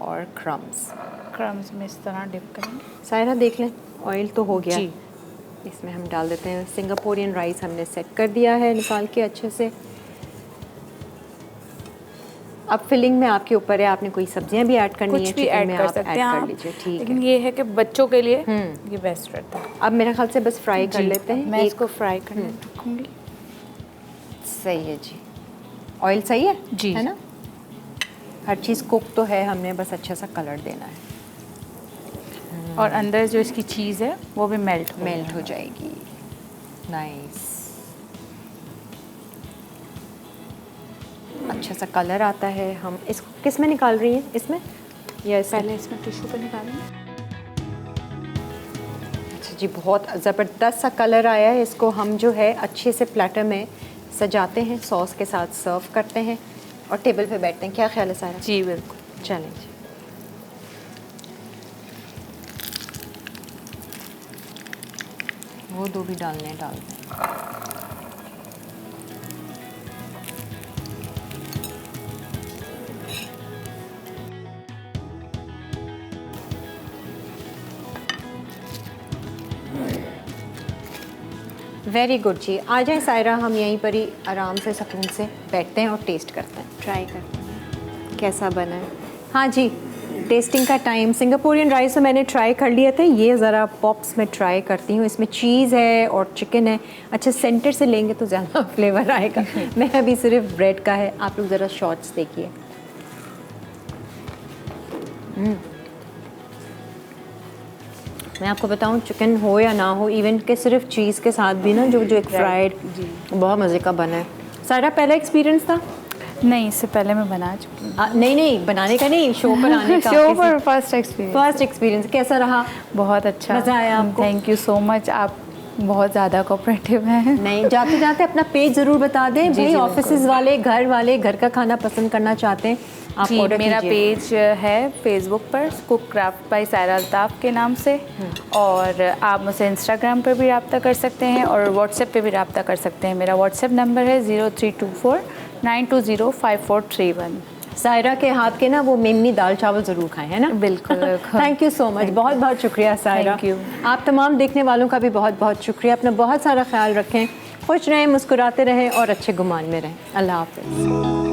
Speaker 1: और क्रम्स
Speaker 3: में इस तरह डिप करेंगे।
Speaker 1: सायरा देख लें, ऑयल तो हो गया जी। इसमें हम डाल देते हैं सिंगापोरियन राइस, हमने सेट कर दिया है निकाल के अच्छे से। अब फिलिंग में आपके ऊपर है, आपने कोई सब्जियां भी ऐड करनी है,
Speaker 3: कुछ भी ऐड कर सकते हैं आप, लेकिन ये है कि बच्चों के लिए ये बेस्ट रहता है।
Speaker 1: अब मेरे ख्याल से बस फ्राई कर लेते हैं।
Speaker 3: मैं इसको फ्राई करने रखूँगी।
Speaker 1: सही है जी, ऑयल सही है जी, है ना? हर चीज़ कुक तो है, हमने बस अच्छा सा कलर देना है।
Speaker 3: और अंदर जो इसकी चीज़ है वो भी मेल्ट
Speaker 1: हो जाएगी। नाइस, अच्छा सा कलर आता है। हम इसको किस में निकाल रही हैं? इसमें या
Speaker 3: पहले इसमें टिश्यू पे निकालेंगे।
Speaker 1: जी बहुत ज़बरदस्त सा कलर आया है। इसको हम जो है अच्छे से प्लेटर में सजाते हैं, सॉस के साथ सर्व करते हैं और टेबल पे बैठते हैं। क्या ख्याल है सारा?
Speaker 3: जी बिल्कुल।
Speaker 1: चलें जी। वो दो भी डालने हैं, डाल दें। वेरी गुड जी। आ जाए सायरा, हम यहीं पर ही आराम से सुकून से बैठते हैं और टेस्ट करते हैं, ट्राई करते हैं कैसा बना है। हाँ जी, टेस्टिंग का टाइम। सिंगापुरियन राइस तो मैंने ट्राई कर लिया था, ये ज़रा पॉप्स में ट्राई करती हूँ। इसमें चीज़ है और चिकन है। अच्छा, सेंटर से लेंगे तो ज़्यादा फ्लेवर आएगा। मैं अभी सिर्फ ब्रेड का है, आप लोग ज़रा शॉर्ट्स देखिए। मैं आपको बताऊं, चिकन हो या ना हो, इवन के सिर्फ चीज़ के साथ भी ना जो एक फ्राइड बहुत मज़े का बना है। सारा पहला एक्सपीरियंस था?
Speaker 3: नहीं, इससे पहले मैं बना चुकी हूँ।
Speaker 1: नहीं बनाने का नहीं, शो पर आने का।
Speaker 3: शो पर फर्स्ट एक्सपीरियंस
Speaker 1: कैसा रहा?
Speaker 3: बहुत अच्छा,
Speaker 1: मज़ा आया आपको?
Speaker 3: थैंक यू सो मच, आप बहुत ज़्यादा कोऑपरेटिव हैं।
Speaker 1: नहीं, जाते जाते अपना पेज ज़रूर बता दें भाई। ऑफिस वाले घर का खाना पसंद करना चाहते हैं आप
Speaker 3: जी,
Speaker 1: ऑर्डर
Speaker 3: मेरा
Speaker 1: कीजिए।
Speaker 3: पेज है फेसबुक पर cook craft by Saira Altaf के नाम से, और आप मुझसे इंस्टाग्राम पर भी रब्ता कर सकते हैं और व्हाट्सएप पे भी रब्ता कर सकते हैं। मेरा व्हाट्सएप नंबर है 0324920543
Speaker 1: सायरा के हाथ के ना वो मेमनी दाल चावल ज़रूर खाएं, है ना?
Speaker 3: बिल्कुल।
Speaker 1: थैंक यू सो मच, बहुत बहुत शुक्रिया सायरा।
Speaker 3: Thank you।
Speaker 1: आप तमाम देखने वालों का भी बहुत बहुत शुक्रिया। अपना बहुत सारा ख्याल रखें, खुश रहें, मुस्कुराते रहें और अच्छे गुमान में रहें। अल्लाह हाफ़िज़।